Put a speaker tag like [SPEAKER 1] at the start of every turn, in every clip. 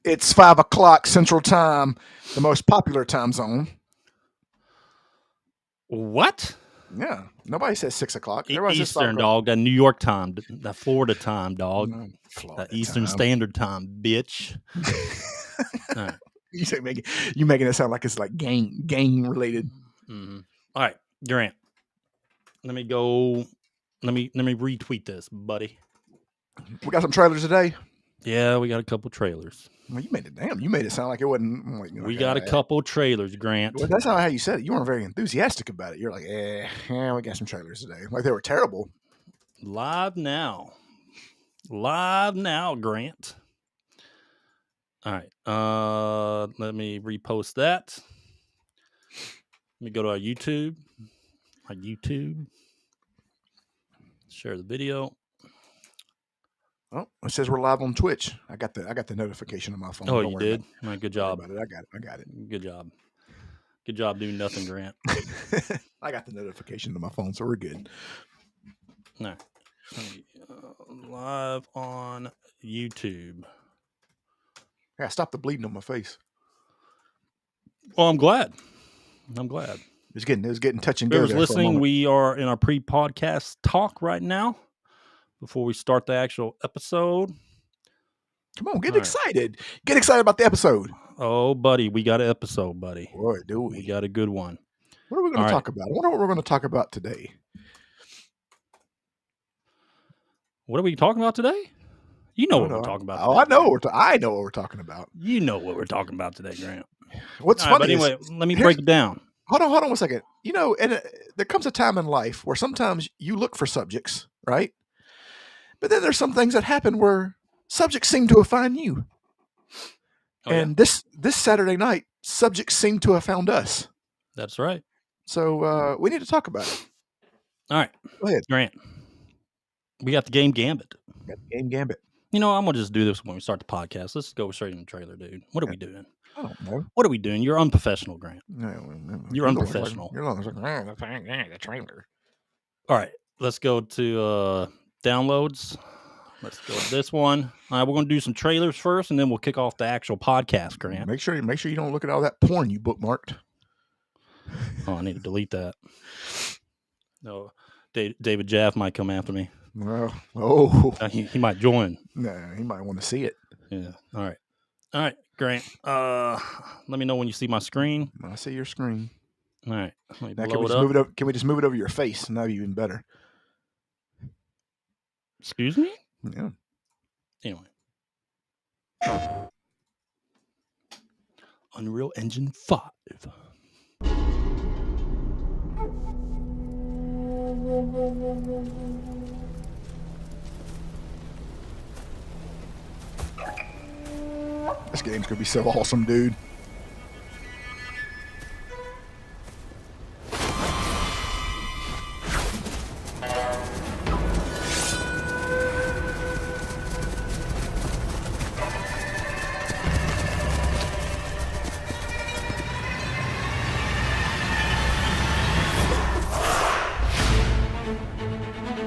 [SPEAKER 1] It's 5 o'clock Central Time, the most popular time zone.
[SPEAKER 2] What?
[SPEAKER 1] Yeah, nobody says 6 o'clock.
[SPEAKER 2] Eastern, dog. That New York time, that Florida time, dog.
[SPEAKER 1] No, Florida
[SPEAKER 2] that Eastern
[SPEAKER 1] time.
[SPEAKER 2] Standard Time, bitch. All right.
[SPEAKER 1] You making it sound like it's like gang related.
[SPEAKER 2] Mm-hmm. All right, Grant. Let me go. Let me retweet this, buddy.
[SPEAKER 1] We got some trailers today.
[SPEAKER 2] Yeah, we got a couple trailers.
[SPEAKER 1] Well, you made it sound like it wasn't. Like,
[SPEAKER 2] we got a couple trailers, Grant.
[SPEAKER 1] Well, that's not how you said it. You weren't very enthusiastic about it. You're like, we got some trailers today. Like they were terrible.
[SPEAKER 2] Live now, Grant. All right. Let me repost that. Let me go to our YouTube. Share the video.
[SPEAKER 1] Oh, it says we're live on Twitch. I got the notification on my phone.
[SPEAKER 2] Oh, you did? All right, good job.
[SPEAKER 1] I got it.
[SPEAKER 2] Good job. Good job doing nothing, Grant.
[SPEAKER 1] I got the notification on my phone, so we're good.
[SPEAKER 2] All right. Live on YouTube.
[SPEAKER 1] Yeah, stop the bleeding on my face.
[SPEAKER 2] Well, I'm glad. It was
[SPEAKER 1] getting touch and go.
[SPEAKER 2] Whoever's listening, we are in our pre-podcast talk right now before we start the actual episode.
[SPEAKER 1] Come on, get excited. Get excited about the episode.
[SPEAKER 2] Oh, buddy, we got an episode, buddy.
[SPEAKER 1] Boy, do we.
[SPEAKER 2] We got a good one.
[SPEAKER 1] What are we going to talk about? I wonder what we're going to talk about today.
[SPEAKER 2] What are we talking about today? You know what we're talking about.
[SPEAKER 1] Oh,
[SPEAKER 2] today,
[SPEAKER 1] I know what we're talking about.
[SPEAKER 2] You know what we're talking about today, Grant.
[SPEAKER 1] What's funny?
[SPEAKER 2] But anyway, let me break it down.
[SPEAKER 1] Hold on 1 second. You know, and there comes a time in life where sometimes you look for subjects, right? But then there's some things that happen where subjects seem to have found you. And this Saturday night, subjects seem to have found us.
[SPEAKER 2] That's right.
[SPEAKER 1] So we need to talk about it.
[SPEAKER 2] All right.
[SPEAKER 1] Go ahead.
[SPEAKER 2] Grant. We got the game Gambit.
[SPEAKER 1] Gambit.
[SPEAKER 2] You know, I'm going to just do this when we start the podcast. Let's go straight in the trailer, dude. What are we doing?
[SPEAKER 1] I don't know.
[SPEAKER 2] What are we doing? You're unprofessional, Grant.
[SPEAKER 1] No.
[SPEAKER 2] You're unprofessional.
[SPEAKER 1] You're like, the trailer.
[SPEAKER 2] All right. Let's go to downloads. Let's go to this one. All right, we're going to do some trailers first, and then we'll kick off the actual podcast, Grant.
[SPEAKER 1] Make sure you don't look at all that porn you bookmarked.
[SPEAKER 2] Oh, I need to delete that. No, David Jaffe might come after me.
[SPEAKER 1] Well,
[SPEAKER 2] he might join.
[SPEAKER 1] No, he might want to see it.
[SPEAKER 2] Yeah. All right, Grant. Let me know when you see my screen.
[SPEAKER 1] I see your screen.
[SPEAKER 2] All right.
[SPEAKER 1] Now, can we just move it over your face? Now even better.
[SPEAKER 2] Excuse me?
[SPEAKER 1] Yeah.
[SPEAKER 2] Anyway. Unreal Engine 5.
[SPEAKER 1] This game's gonna be so awesome, dude.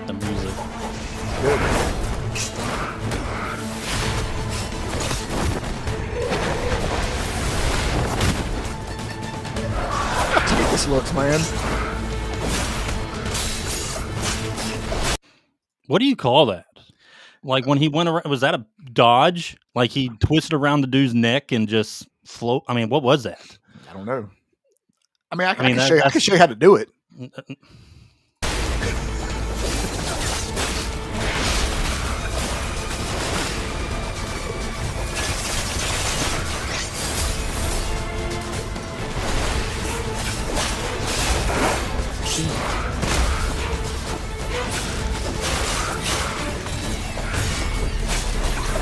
[SPEAKER 2] The music.
[SPEAKER 1] Good. This looks, man.
[SPEAKER 2] What do you call that? Like when he went around, was that a dodge? Like he twisted around the dude's neck and just float? I mean, what was that?
[SPEAKER 1] I don't know. I can show you how to do it.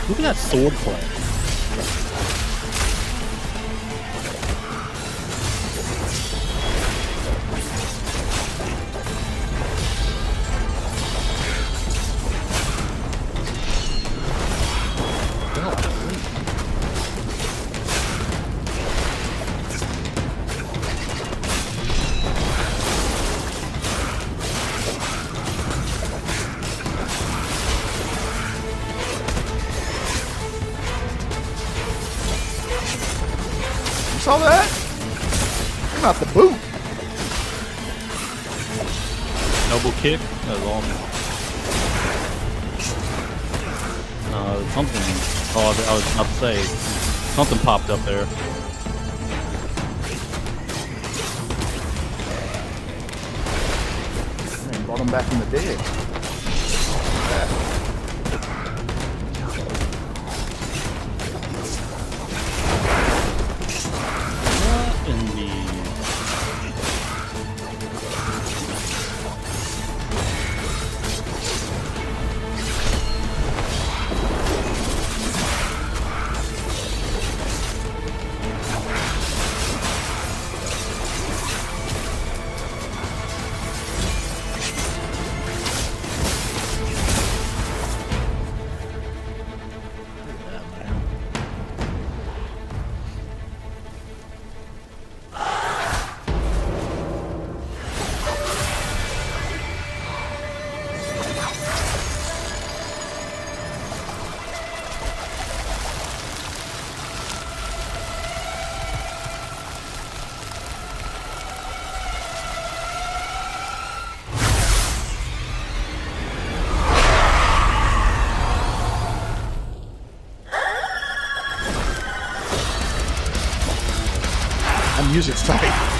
[SPEAKER 2] Look at that sword play.
[SPEAKER 1] saw that? Came out the boot.
[SPEAKER 2] Double kick. That was awesome. Something. Oh, I was about to say something popped up there.
[SPEAKER 1] Man, brought him back from the dead. Music's tight.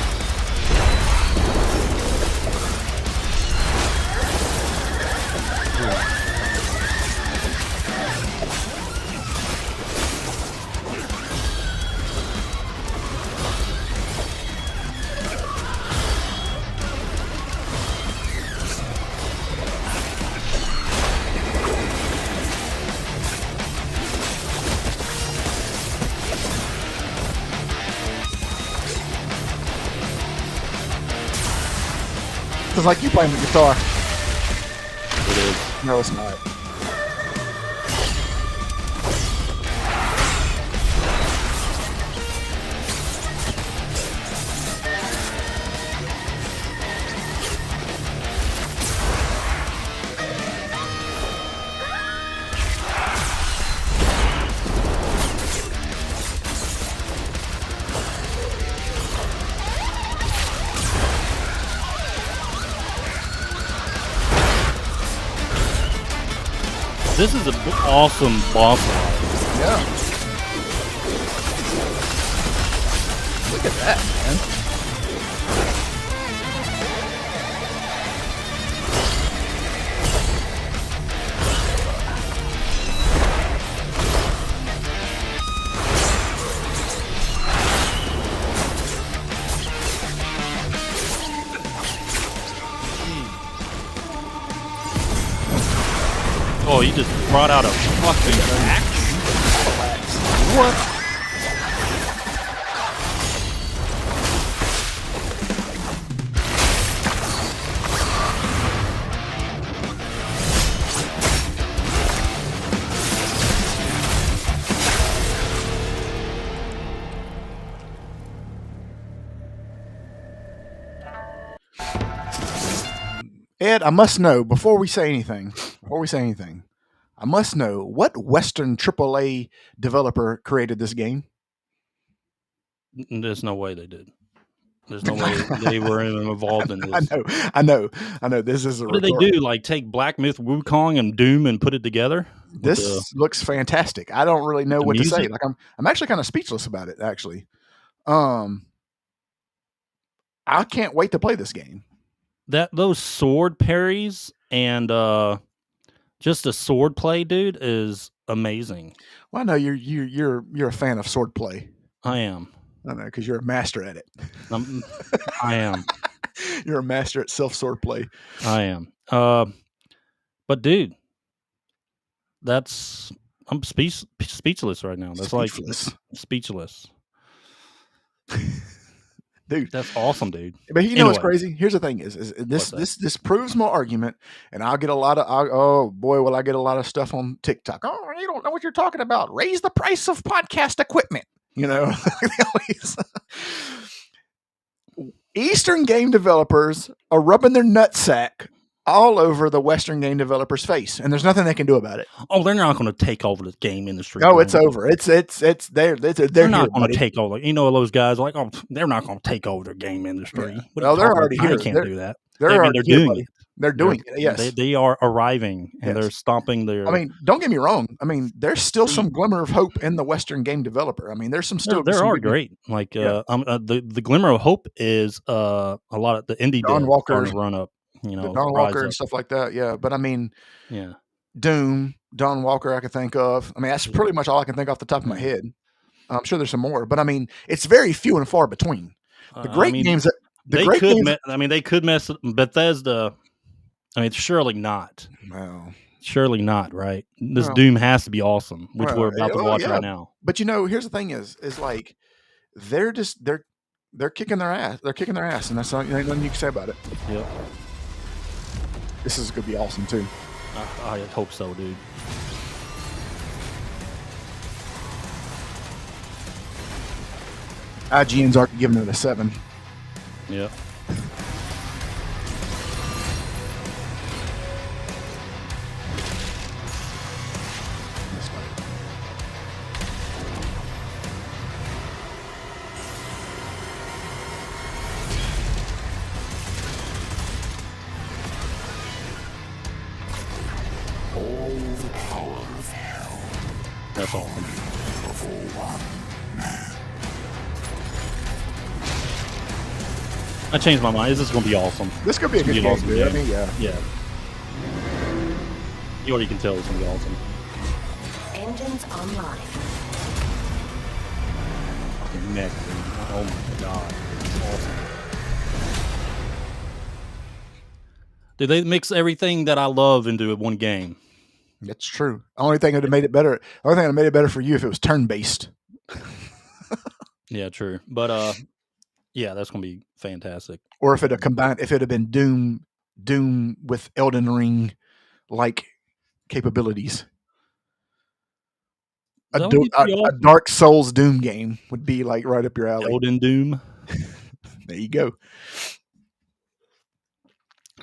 [SPEAKER 1] It's like you playing the guitar.
[SPEAKER 2] It is.
[SPEAKER 1] No, it's not.
[SPEAKER 2] This is an awesome boss fight.
[SPEAKER 1] Yeah. Look at that, man.
[SPEAKER 2] Oh, you just brought out a fucking axe?
[SPEAKER 1] What? Ed, I must know before we say anything, I must know what Western AAA developer created this game.
[SPEAKER 2] There's no way they did. There's no way they were even involved in this.
[SPEAKER 1] I know. This is a
[SPEAKER 2] What did they do? Like take Black Myth Wukong and Doom and put it together?
[SPEAKER 1] This looks fantastic. I don't really know what to say. Like I'm actually kind of speechless about it, actually. I can't wait to play this game.
[SPEAKER 2] Those sword parries and just the sword play, dude, is amazing.
[SPEAKER 1] Well, I know you're a fan of sword play.
[SPEAKER 2] I am.
[SPEAKER 1] I know, because you're a master at it.
[SPEAKER 2] I am.
[SPEAKER 1] You're a master at self-sword play.
[SPEAKER 2] I am. But dude, I'm speechless right now. That's speechless. Like speechless.
[SPEAKER 1] Dude,
[SPEAKER 2] that's awesome, dude.
[SPEAKER 1] But you know what's crazy? Here's the thing: is this proves my argument, and I'll get a lot of will I get a lot of stuff on TikTok? Oh, you don't know what you're talking about. Raise the price of podcast equipment. You know, Eastern game developers are rubbing their nutsack all over the Western game developers' face, and there's nothing they can do about it.
[SPEAKER 2] Oh, they're not going to take over the game industry.
[SPEAKER 1] No, it's over. They're
[SPEAKER 2] not going
[SPEAKER 1] to
[SPEAKER 2] take over. Those guys like, oh, they're not going to take over the game industry.
[SPEAKER 1] Yeah.
[SPEAKER 2] Well,
[SPEAKER 1] they're already here.
[SPEAKER 2] They can't do that.
[SPEAKER 1] They're
[SPEAKER 2] doing it.
[SPEAKER 1] They're doing it. Yes,
[SPEAKER 2] they are arriving and they're stomping their.
[SPEAKER 1] I mean, don't get me wrong. I mean, there's still some glimmer of hope in the Western game developer. I mean, there's some still.
[SPEAKER 2] There are great. Like the glimmer of hope is a lot of the indie
[SPEAKER 1] Don Walker
[SPEAKER 2] run up.
[SPEAKER 1] The Don Walker and stuff like that. Yeah, but I mean, Doom, Don Walker, I could think of. I mean, that's pretty much all I can think off the top of my head. I'm sure there's some more, but I mean, it's very few and far between. The great games that
[SPEAKER 2] they could mess Bethesda. I mean, surely not.
[SPEAKER 1] Well,
[SPEAKER 2] surely not, right? This Doom has to be awesome, which we're about to watch right now.
[SPEAKER 1] But here's the thing: is like they're kicking their ass. They're kicking their ass, and that's not nothing you can say about it.
[SPEAKER 2] Yep.
[SPEAKER 1] This is gonna be awesome too.
[SPEAKER 2] I hope so, dude.
[SPEAKER 1] IGN's already giving it a 7.
[SPEAKER 2] Yep. That's awesome. I changed my mind. This is going to be awesome.
[SPEAKER 1] This could be a good game,
[SPEAKER 2] awesome
[SPEAKER 1] dude. I mean, yeah.
[SPEAKER 2] You already can tell it's going to be awesome.
[SPEAKER 3] Engines online.
[SPEAKER 2] Fucking neck, dude. Oh my god. It's awesome. Dude, they mix everything that I love into one game.
[SPEAKER 1] That's true. The only thing that would have made it better. The only thing that made it better for you if it was turn-based.
[SPEAKER 2] Yeah, true. But yeah, that's gonna be fantastic.
[SPEAKER 1] Or if it had been Doom with Elden Ring like capabilities. A Dark Souls Doom game would be like right up your alley.
[SPEAKER 2] Elden Doom.
[SPEAKER 1] There you go.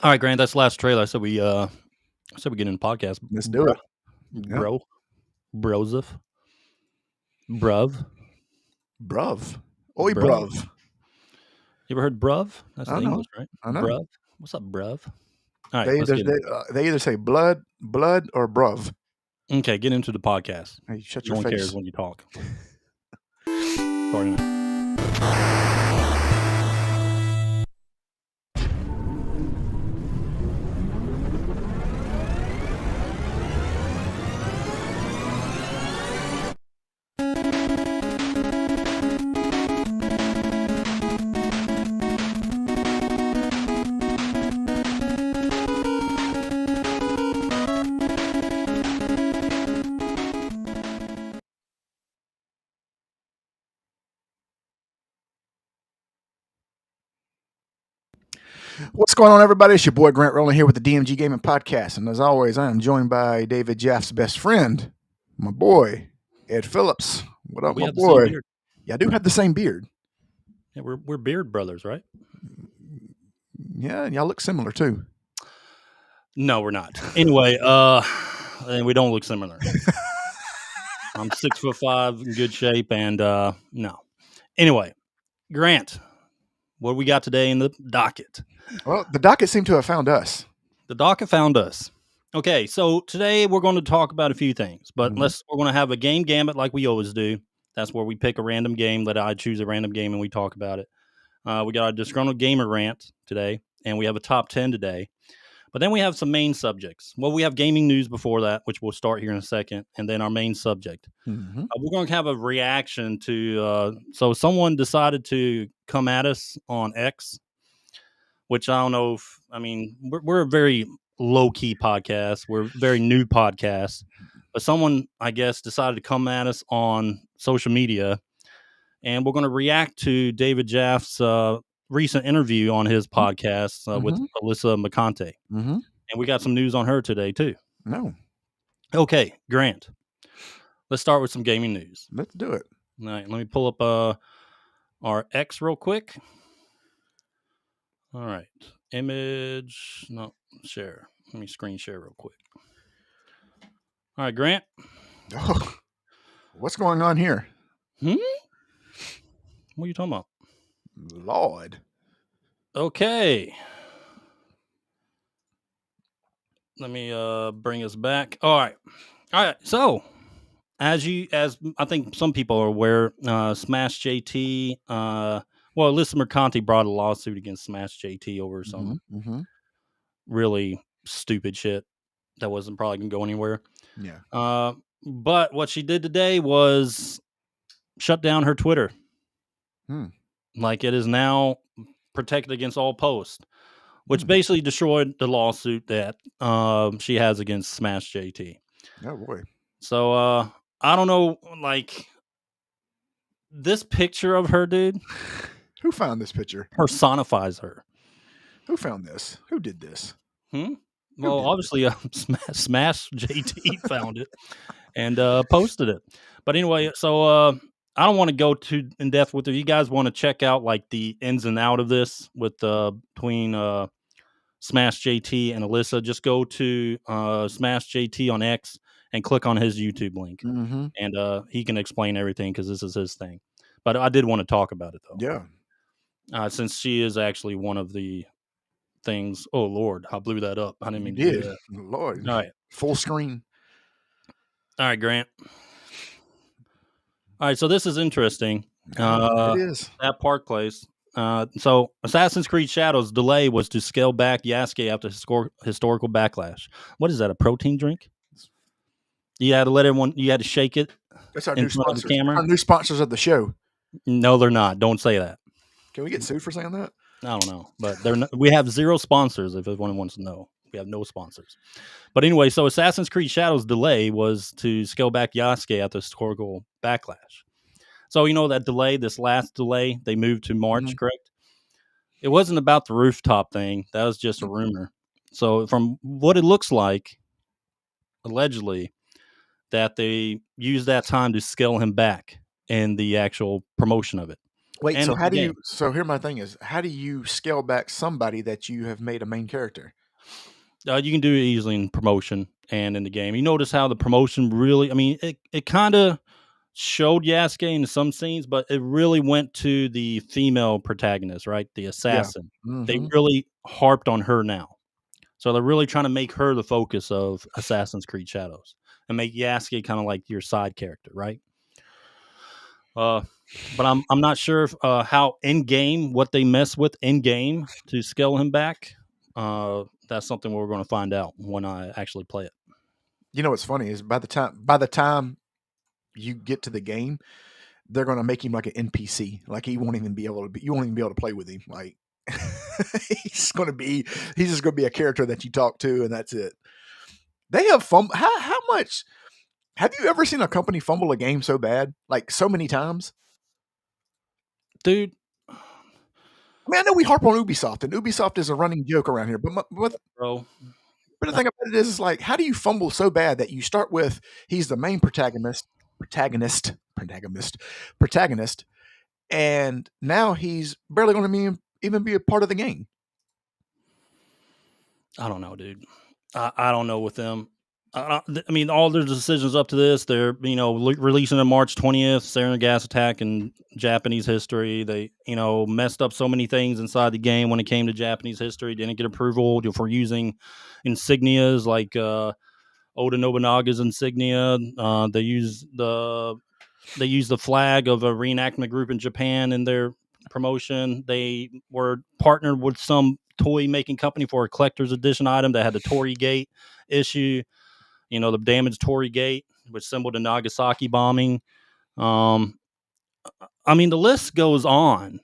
[SPEAKER 2] All right, Grant, that's the last trailer. So we get in the podcast.
[SPEAKER 1] Let's do it.
[SPEAKER 2] Bro. Broseph. Bruv.
[SPEAKER 1] Oi, bruv.
[SPEAKER 2] You ever heard bruv? That's the English, right?
[SPEAKER 1] I know.
[SPEAKER 2] Bruv. What's up, bruv? All right,
[SPEAKER 1] they either say blood, or bruv.
[SPEAKER 2] Okay, get into the podcast.
[SPEAKER 1] Hey, shut your
[SPEAKER 2] face. No one cares when you talk. Sorry.
[SPEAKER 1] What's going on, everybody? It's your boy Grant Rowland here with the DMG Gaming Podcast, and as always, I am joined by David Jaffe's best friend, my boy Ed Phillips. What up, my boy? Yeah, I do have the same beard.
[SPEAKER 2] Yeah, we're beard brothers, right?
[SPEAKER 1] Yeah, y'all look similar too.
[SPEAKER 2] No, we're not. Anyway, and we don't look similar. I'm 6'5", in good shape, and no. Anyway, Grant, what we got today in the docket?
[SPEAKER 1] Well, the docket seemed to have found us.
[SPEAKER 2] The docket found us. Okay, so today we're going to talk about a few things, but we're going to have a game gambit like we always do. That's where we pick a random game, let I choose a random game, and we talk about it. We got a disgruntled gamer rant today, and we have a top 10 today. But then we have some main subjects. Well, we have gaming news before that, which we'll start here in a second, and then our main subject. We're going to have a reaction to, so someone decided to come at us on X, which I don't know if, I mean, we're a very low-key podcast. We're a very new podcast. But someone, I guess, decided to come at us on social media, and we're going to react to David Jaffe's recent interview on his podcast with 𝐿yssa Mercante. And we got some news on her today, too.
[SPEAKER 1] No.
[SPEAKER 2] Okay, Grant. Let's start with some gaming news.
[SPEAKER 1] Let's do it.
[SPEAKER 2] All right, let me pull up our X real quick. All right. Image, no, share. Let me screen share real quick. All right, Grant.
[SPEAKER 1] Oh, what's going on here?
[SPEAKER 2] What are you talking about?
[SPEAKER 1] Lord.
[SPEAKER 2] Okay. Let me bring us back. All right. So, as I think some people are aware, Smash JT, Alyssa Mercante brought a lawsuit against Smash JT over some really stupid shit that wasn't probably gonna go anywhere.
[SPEAKER 1] Yeah.
[SPEAKER 2] But what she did today was shut down her Twitter. Like, it is now protected against all posts, which basically destroyed the lawsuit that she has against Smash JT.
[SPEAKER 1] Oh boy.
[SPEAKER 2] So I don't know, like, this picture of her, dude.
[SPEAKER 1] Who found this picture?
[SPEAKER 2] Personifies her.
[SPEAKER 1] Who found this? Who did this?
[SPEAKER 2] Well, obviously, Smash JT found it and posted it. But anyway, so I don't want to go too in depth with it. You guys want to check out like the ins and out of this with between Smash JT and Alyssa? Just go to Smash JT on X and click on his YouTube link, and he can explain everything because this is his thing. But I did want to talk about it though.
[SPEAKER 1] Yeah.
[SPEAKER 2] Since she is actually one of the things. Oh Lord, I blew that up. I didn't mean to do that.
[SPEAKER 1] Lord.
[SPEAKER 2] All right.
[SPEAKER 1] Full screen.
[SPEAKER 2] All right, Grant. All right, so this is interesting.
[SPEAKER 1] It is.
[SPEAKER 2] At Park Place. So Assassin's Creed Shadows' delay was to scale back Yasuke after historical backlash. What is that, a protein drink? You had to let everyone, you had to shake it.
[SPEAKER 1] That's our
[SPEAKER 2] in
[SPEAKER 1] new
[SPEAKER 2] front of the
[SPEAKER 1] sponsors.
[SPEAKER 2] camera?
[SPEAKER 1] Our new sponsors of the show.
[SPEAKER 2] No, they're not. Don't say that.
[SPEAKER 1] Can we get sued for saying that?
[SPEAKER 2] I don't know, but we have 0 sponsors. If anyone wants to know, we have no sponsors. But anyway, so Assassin's Creed Shadows' delay was to scale back Yasuke after historical backlash. So you know that delay, this last delay, they moved to March, correct? It wasn't about the rooftop thing. That was just a rumor. So from what it looks like, allegedly, that they used that time to scale him back in the actual promotion of it.
[SPEAKER 1] Wait,
[SPEAKER 2] And
[SPEAKER 1] so how do
[SPEAKER 2] again,
[SPEAKER 1] you? So here, my thing is, how do you scale back somebody that you have made a main character?
[SPEAKER 2] you can do it easily in promotion and in the game. You notice how the promotion really, I mean, it kind of showed Yasuke in some scenes, but it really went to the female protagonist, right? The assassin.
[SPEAKER 1] Yeah.
[SPEAKER 2] They really harped on her now. So they're really trying to make her the focus of Assassin's Creed Shadows and make Yasuke kind of like your side character, right? But I'm not sure if, how in game, what they mess with in game to scale him back. That's something we're going to find out when I actually play it.
[SPEAKER 1] You know what's funny is by the time you get to the game, they're going to make him like an NPC. Like you won't even be able to play with him. Like he's just going to be a character that you talk to, and that's it. They have fun. How much? Have you ever seen a company fumble a game so bad, like so many times?
[SPEAKER 2] Dude,
[SPEAKER 1] I mean, I know we harp on Ubisoft, and Ubisoft is a running joke around here. But
[SPEAKER 2] bro,
[SPEAKER 1] but the thing about it is like, how do you fumble so bad that you start with he's the main protagonist, and now he's barely going to even be a part of the game?
[SPEAKER 2] I don't know, dude. I don't know with them. I mean, all their decisions up to this, they're, releasing on March 20th, sarin gas attack in Japanese history. They, messed up so many things inside the game when it came to Japanese history. Didn't get approval for using insignias like Oda Nobunaga's insignia. They used the flag of a reenactment group in Japan in their promotion. They were partnered with some toy making company for a collector's edition item that had the Torii Gate issue. The damaged Torii Gate, which symbolized the Nagasaki bombing. I mean, the list goes on.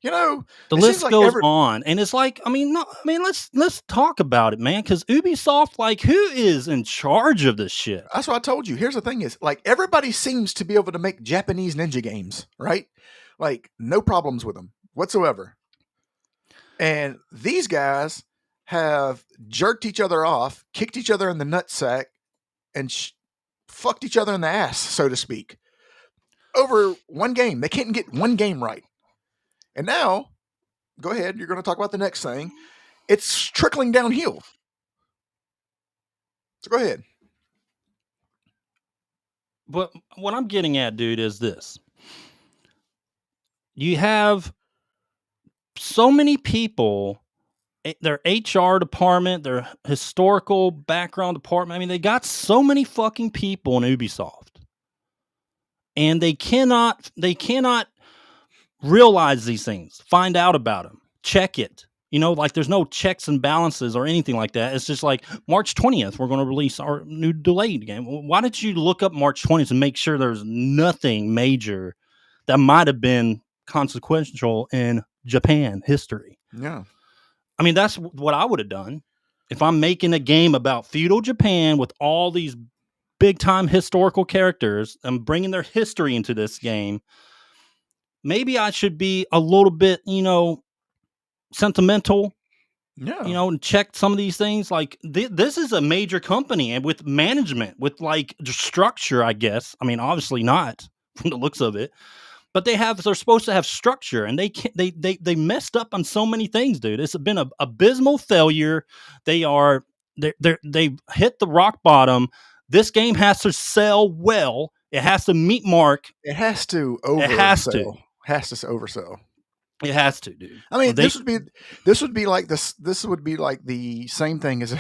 [SPEAKER 1] The
[SPEAKER 2] list goes on, and it's like, let's talk about it, man. Because Ubisoft, like, who is in charge of this shit?
[SPEAKER 1] That's what I told you. Here's the thing: is like everybody seems to be able to make Japanese ninja games, right? Like, no problems with them whatsoever. And these guys have jerked each other off, kicked each other in the nutsack, and fucked each other in the ass, so to speak, over one game. They can't get one game right. And now, go ahead, you're going to talk about the next thing, it's trickling downhill. So go ahead.
[SPEAKER 2] But what I'm getting at, dude, is this. You have so many people, their HR department, their historical background department. I mean, they got so many fucking people in Ubisoft. And they cannot realize these things, find out about them, check it. Like there's no checks and balances or anything like that. It's just like March 20th, we're going to release our new delayed game. Why did you look up March 20th and make sure there's nothing major that might have been consequential in Japan history?
[SPEAKER 1] Yeah.
[SPEAKER 2] I mean, that's what I would have done. If I'm making a game about feudal Japan with all these big time historical characters and bringing their history into this game, maybe I should be a little bit, sentimental, and check some of these things. Like this is a major company and with management, with like structure, I guess. I mean, obviously not from the looks of it, but they're supposed to have structure, and they messed up on so many things, dude. It's been an abysmal failure. They've hit the rock bottom. This game has to sell well. It has to meet mark.
[SPEAKER 1] It has to oversell.
[SPEAKER 2] It has to
[SPEAKER 1] oversell.
[SPEAKER 2] It has to, dude.
[SPEAKER 1] I mean, this would be like this. This would be like the same thing as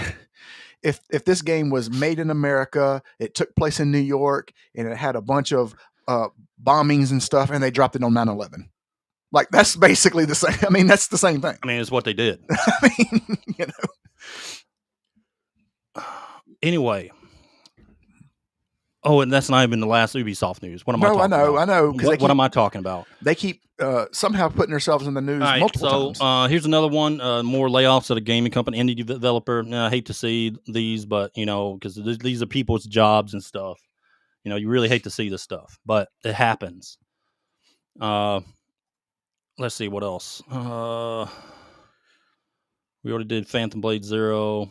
[SPEAKER 1] if this game was made in America, it took place in New York, and it had a bunch of bombings and stuff, and they dropped it on 9/11. Like that's basically the same. I mean, that's the same thing.
[SPEAKER 2] I mean, it's what they did.
[SPEAKER 1] I mean,
[SPEAKER 2] Anyway. Oh, and that's not even the last Ubisoft news. What am I talking about?
[SPEAKER 1] I know.
[SPEAKER 2] What am I talking about?
[SPEAKER 1] They keep somehow putting themselves in the news multiple times.
[SPEAKER 2] Here's another one. More layoffs at a gaming company, indie developer. I hate to see these, but, because these are people's jobs and stuff. You really hate to see this stuff, but it happens. Let's see what else. We already did Phantom Blade 0.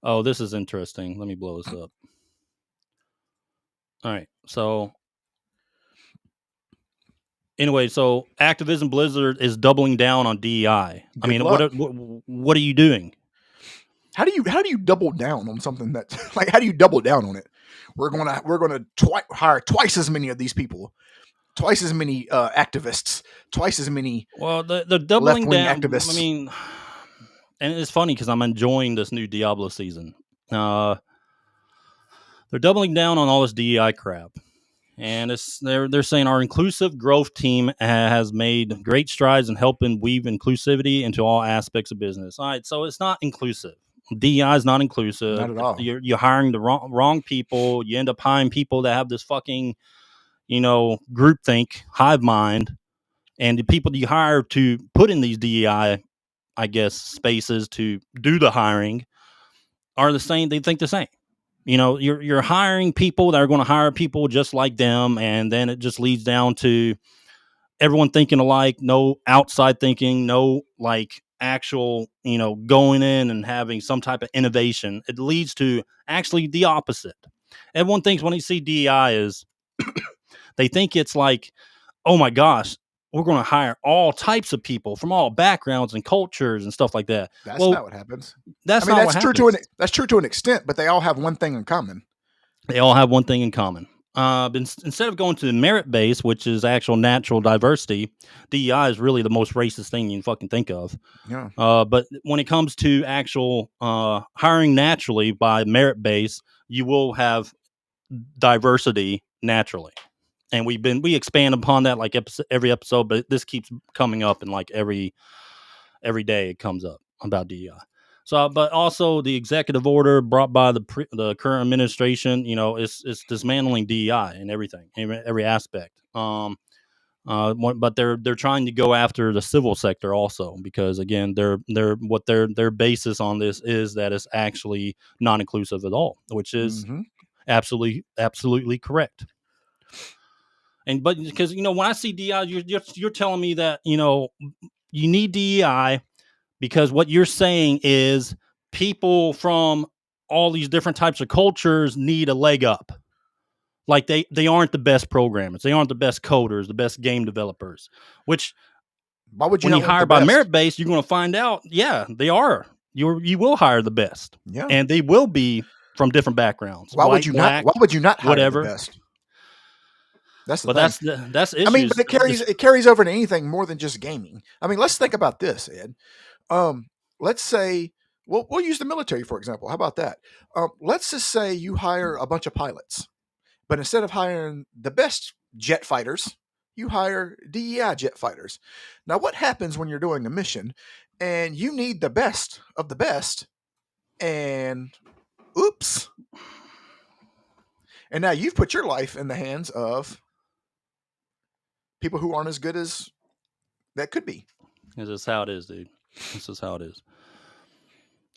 [SPEAKER 2] Oh, this is interesting. Let me blow this up. All right. So anyway, Activision Blizzard is doubling down on DEI.
[SPEAKER 1] Good luck.
[SPEAKER 2] What are you doing?
[SPEAKER 1] How do you double down on something that like how do you double down on it? We're gonna hire twice as many of these people, twice as many activists, twice as many.
[SPEAKER 2] Well, the doubling down.
[SPEAKER 1] Activists.
[SPEAKER 2] I mean, and it's funny because I'm enjoying this new Diablo season. They're doubling down on all this DEI crap, and they're saying our inclusive growth team has made great strides in helping weave inclusivity into all aspects of business. All right, so it's not inclusive. DEI is not inclusive.
[SPEAKER 1] Not at all.
[SPEAKER 2] You're hiring the wrong people. You end up hiring people that have this fucking, groupthink, hive mind, and the people you hire to put in these DEI, I guess, spaces to do the hiring are the same. They think the same. You're hiring people that are going to hire people just like them, and then it just leads down to everyone thinking alike, no outside thinking, no like actual, going in and having some type of innovation. It leads to actually the opposite. Everyone thinks when they see DEI is they think it's like, oh my gosh, we're going to hire all types of people from all backgrounds and cultures and stuff like that.
[SPEAKER 1] That's not what happens.
[SPEAKER 2] That's
[SPEAKER 1] true to an extent, but they all have one thing in common.
[SPEAKER 2] They all have one thing in common. Instead of going to the merit base, which is actual natural diversity, DEI is really the most racist thing you can fucking think of.
[SPEAKER 1] Yeah.
[SPEAKER 2] But when it comes to actual hiring naturally by merit base, you will have diversity naturally. And we expand upon that like every episode, but this keeps coming up, and like every day it comes up about DEI. So, but also the executive order brought by the current administration, it's dismantling DEI and everything, every aspect. But they're trying to go after the civil sector also, because again, their basis on this is that it's actually not inclusive at all, which is absolutely correct. But because when I see DEI, you're telling me that you need DEI because what you're saying is people from all these different types of cultures need a leg up. Like they aren't the best programmers, they aren't the best coders, the best game developers. Which
[SPEAKER 1] Why would you
[SPEAKER 2] when
[SPEAKER 1] not
[SPEAKER 2] you
[SPEAKER 1] want
[SPEAKER 2] hire
[SPEAKER 1] the
[SPEAKER 2] by
[SPEAKER 1] best?
[SPEAKER 2] merit based, you're going to find out, yeah, they are. You will hire the best.
[SPEAKER 1] Yeah.
[SPEAKER 2] And they will be from different backgrounds.
[SPEAKER 1] Why
[SPEAKER 2] White,
[SPEAKER 1] would you
[SPEAKER 2] black,
[SPEAKER 1] not? Why would you not hire
[SPEAKER 2] whatever.
[SPEAKER 1] the best? That's the
[SPEAKER 2] But
[SPEAKER 1] thing.
[SPEAKER 2] that's issues.
[SPEAKER 1] I mean, but it carries over to anything more than just gaming. I mean, let's think about this, Ed. Let's say we'll use the military for example. How about that? Let's just say you hire a bunch of pilots, but instead of hiring the best jet fighters, you hire DEI jet fighters. Now, what happens when you're doing a mission and you need the best of the best, and oops, and now you've put your life in the hands of people who aren't as good as that could be.
[SPEAKER 2] This is how it is, dude. This is how it is.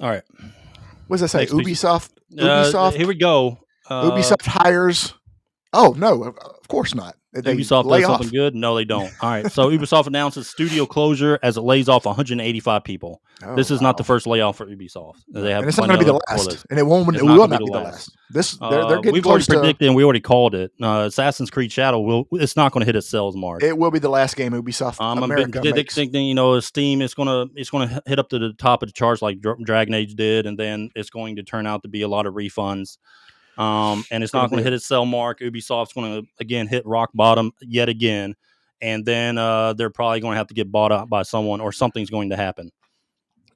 [SPEAKER 2] All right.
[SPEAKER 1] What does that say?
[SPEAKER 2] Next piece.
[SPEAKER 1] Ubisoft.
[SPEAKER 2] Here we go.
[SPEAKER 1] Ubisoft hires. Oh no, of course not. They
[SPEAKER 2] Ubisoft
[SPEAKER 1] lay
[SPEAKER 2] does
[SPEAKER 1] off.
[SPEAKER 2] something good? No, they don't. All right. So Ubisoft announces studio closure as it lays off 185 people.
[SPEAKER 1] Oh,
[SPEAKER 2] this is not the
[SPEAKER 1] wow.
[SPEAKER 2] first layoff for Ubisoft. They have
[SPEAKER 1] And it's not going to be the last. And it will not be the last. They're getting
[SPEAKER 2] we've
[SPEAKER 1] close
[SPEAKER 2] already predicted and we already called it. Assassin's Creed Shadow it's not going to hit its sales mark.
[SPEAKER 1] It will be the last game Ubisoft America makes.
[SPEAKER 2] Think Steam is going to hit up to the top of the charts like Dragon Age did, and then it's going to turn out to be a lot of refunds. And it's not going to hit its sell mark. Ubisoft's going to again hit rock bottom yet again, and then they're probably going to have to get bought out by someone, or something's going to happen.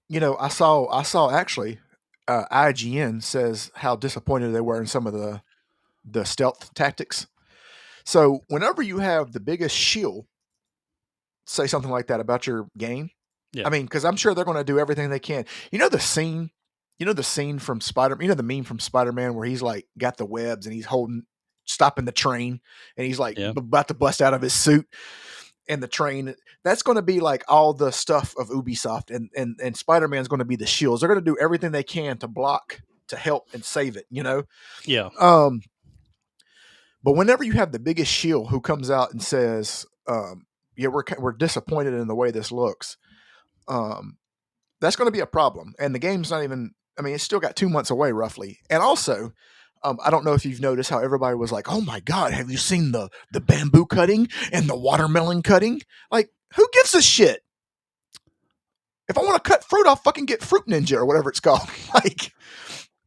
[SPEAKER 1] You know, I saw actually IGN says how disappointed they were in some of the stealth tactics. So whenever you have the biggest shield say something like that about your game,
[SPEAKER 2] yeah.
[SPEAKER 1] I mean, because I'm sure they're going to do everything they can. You know the scene from Spider-Man, the meme from Spider-Man where he's like got the webs and he's stopping the train and he's like about to bust out of his suit and the train. That's going to be like all the stuff of Ubisoft, and Spider-Man's going to be the shields. They're going to do everything they can to block, to help and save it, you know?
[SPEAKER 2] Yeah.
[SPEAKER 1] But whenever you have the biggest shield who comes out and says, we're disappointed in the way this looks, that's going to be a problem. And the game's not even, I mean, it's still got 2 months away roughly. And also, I don't know if you've noticed how everybody was like, oh my God, have you seen the bamboo cutting and the watermelon cutting? Like, who gives a shit? If I want to cut fruit, I'll fucking get Fruit Ninja or whatever it's called. Like,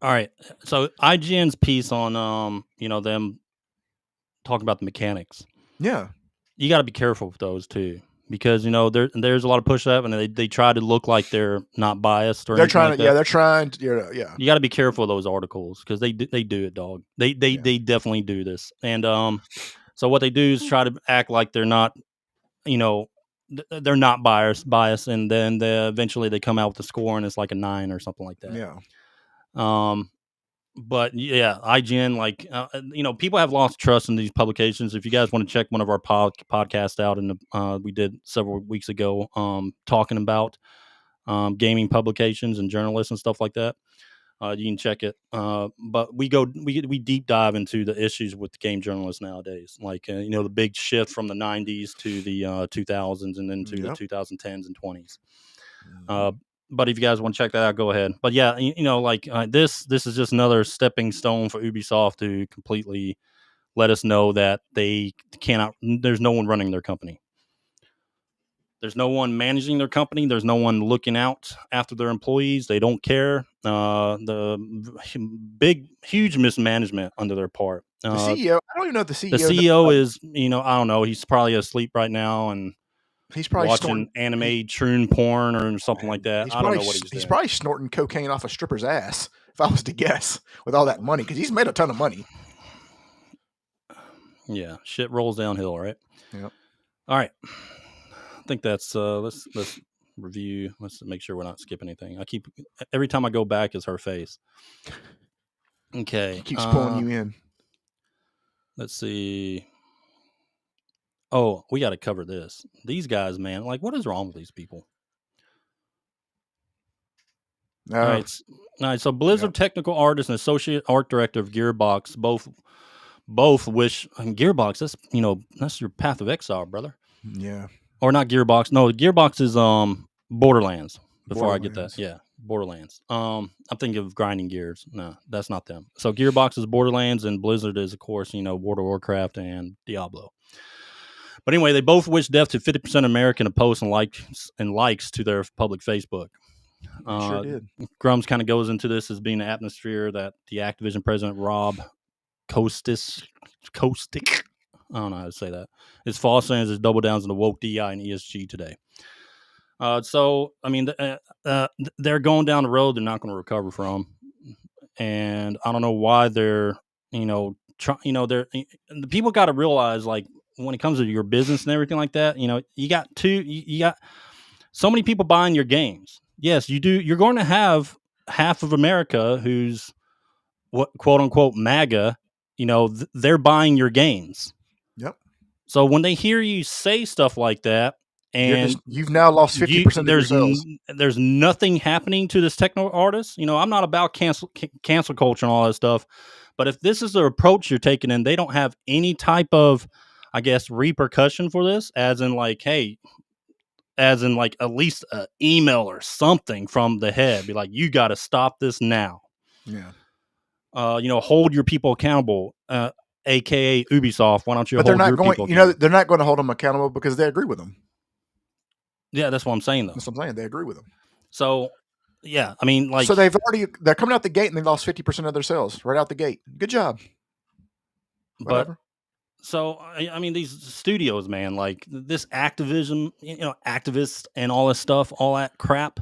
[SPEAKER 2] all right. So IGN's piece on, them talking about the mechanics.
[SPEAKER 1] Yeah.
[SPEAKER 2] You got to be careful with those too. Because there's a lot of push up, and they try to look like they're not biased or
[SPEAKER 1] they're trying
[SPEAKER 2] like
[SPEAKER 1] to, yeah, they're trying to, yeah.
[SPEAKER 2] You got to be careful of those articles because they do it, dog. They definitely do this, and so what they do is try to act like they're not, they're not biased, and then eventually they come out with a score and it's like a 9 or something like that.
[SPEAKER 1] Yeah.
[SPEAKER 2] But yeah, IGN, people have lost trust in these publications. If you guys want to check one of our podcasts out, and we did several weeks ago, talking about gaming publications and journalists and stuff like that, you can check it. But we deep dive into the issues with game journalists nowadays, like the big shift from the 90s to the 2000s and then to the 2010s and 20s. But if you guys want to check that out, go ahead. But yeah, this is just another stepping stone for Ubisoft to completely let us know that they cannot. There's no one running their company. There's no one managing their company. There's no one looking out after their employees. They don't care. The huge mismanagement under their part.
[SPEAKER 1] The CEO. I don't even know if the CEO.
[SPEAKER 2] The CEO is, I don't know. He's probably asleep right now and.
[SPEAKER 1] He's probably
[SPEAKER 2] watching anime troon porn or something like that. I don't know what he's doing.
[SPEAKER 1] He's probably snorting cocaine off a stripper's ass, if I was to guess, with all that money, because he's made a ton of money.
[SPEAKER 2] Yeah, shit rolls downhill, right?
[SPEAKER 1] Yep.
[SPEAKER 2] All right. I think that's let's review. Let's make sure we're not skipping anything. Every time I go back is her face. Okay.
[SPEAKER 1] He keeps pulling you in.
[SPEAKER 2] Let's see. Oh, we got to cover this. These guys, man, like, what is wrong with these people? All right. So Blizzard technical artist and associate art director of Gearbox both wish Gearbox. That's your path of exile, brother.
[SPEAKER 1] Yeah.
[SPEAKER 2] Or not Gearbox. No, Gearbox is Borderlands. I get that, yeah, Borderlands. I'm thinking of Grinding Gears. No, that's not them. So Gearbox is Borderlands, and Blizzard is, of course, World of Warcraft and Diablo. But anyway, they both wish death to 50% American of posts and likes to their public Facebook.
[SPEAKER 1] Sure did.
[SPEAKER 2] Grumps kind of goes into this as being an atmosphere that the Activision president Rob Kostic, I don't know how to say that, is fostering as it double downs on the woke DI and ESG today. So I mean, they're going down the road they're not going to recover from, and I don't know why they're the people got to realize, like, when it comes to your business and everything like that, you got so many people buying your games. Yes, you do. You're going to have half of America who's what quote unquote MAGA. They're buying your games.
[SPEAKER 1] Yep.
[SPEAKER 2] So when they hear you say stuff like that, and
[SPEAKER 1] you've now lost 50% of your sales.
[SPEAKER 2] There's nothing happening to this techno artist. I'm not about cancel culture and all that stuff, but if this is the approach you're taking and they don't have any type of, I guess, repercussion for this, as in at least an email or something from the head, be like, you got to stop this now.
[SPEAKER 1] Yeah.
[SPEAKER 2] Hold your people accountable, aka Ubisoft. Why don't you?
[SPEAKER 1] But
[SPEAKER 2] they're not going.
[SPEAKER 1] They're not going to hold them accountable because they agree with them.
[SPEAKER 2] Yeah, that's what I'm saying, though.
[SPEAKER 1] That's what I'm saying. They agree with them. So,
[SPEAKER 2] yeah, I mean, like,
[SPEAKER 1] so they're coming out the gate and they lost 50% of their sales right out the gate. Good job. Whatever.
[SPEAKER 2] But so I mean, these studios, man, like this activism, activists and all this stuff, all that crap.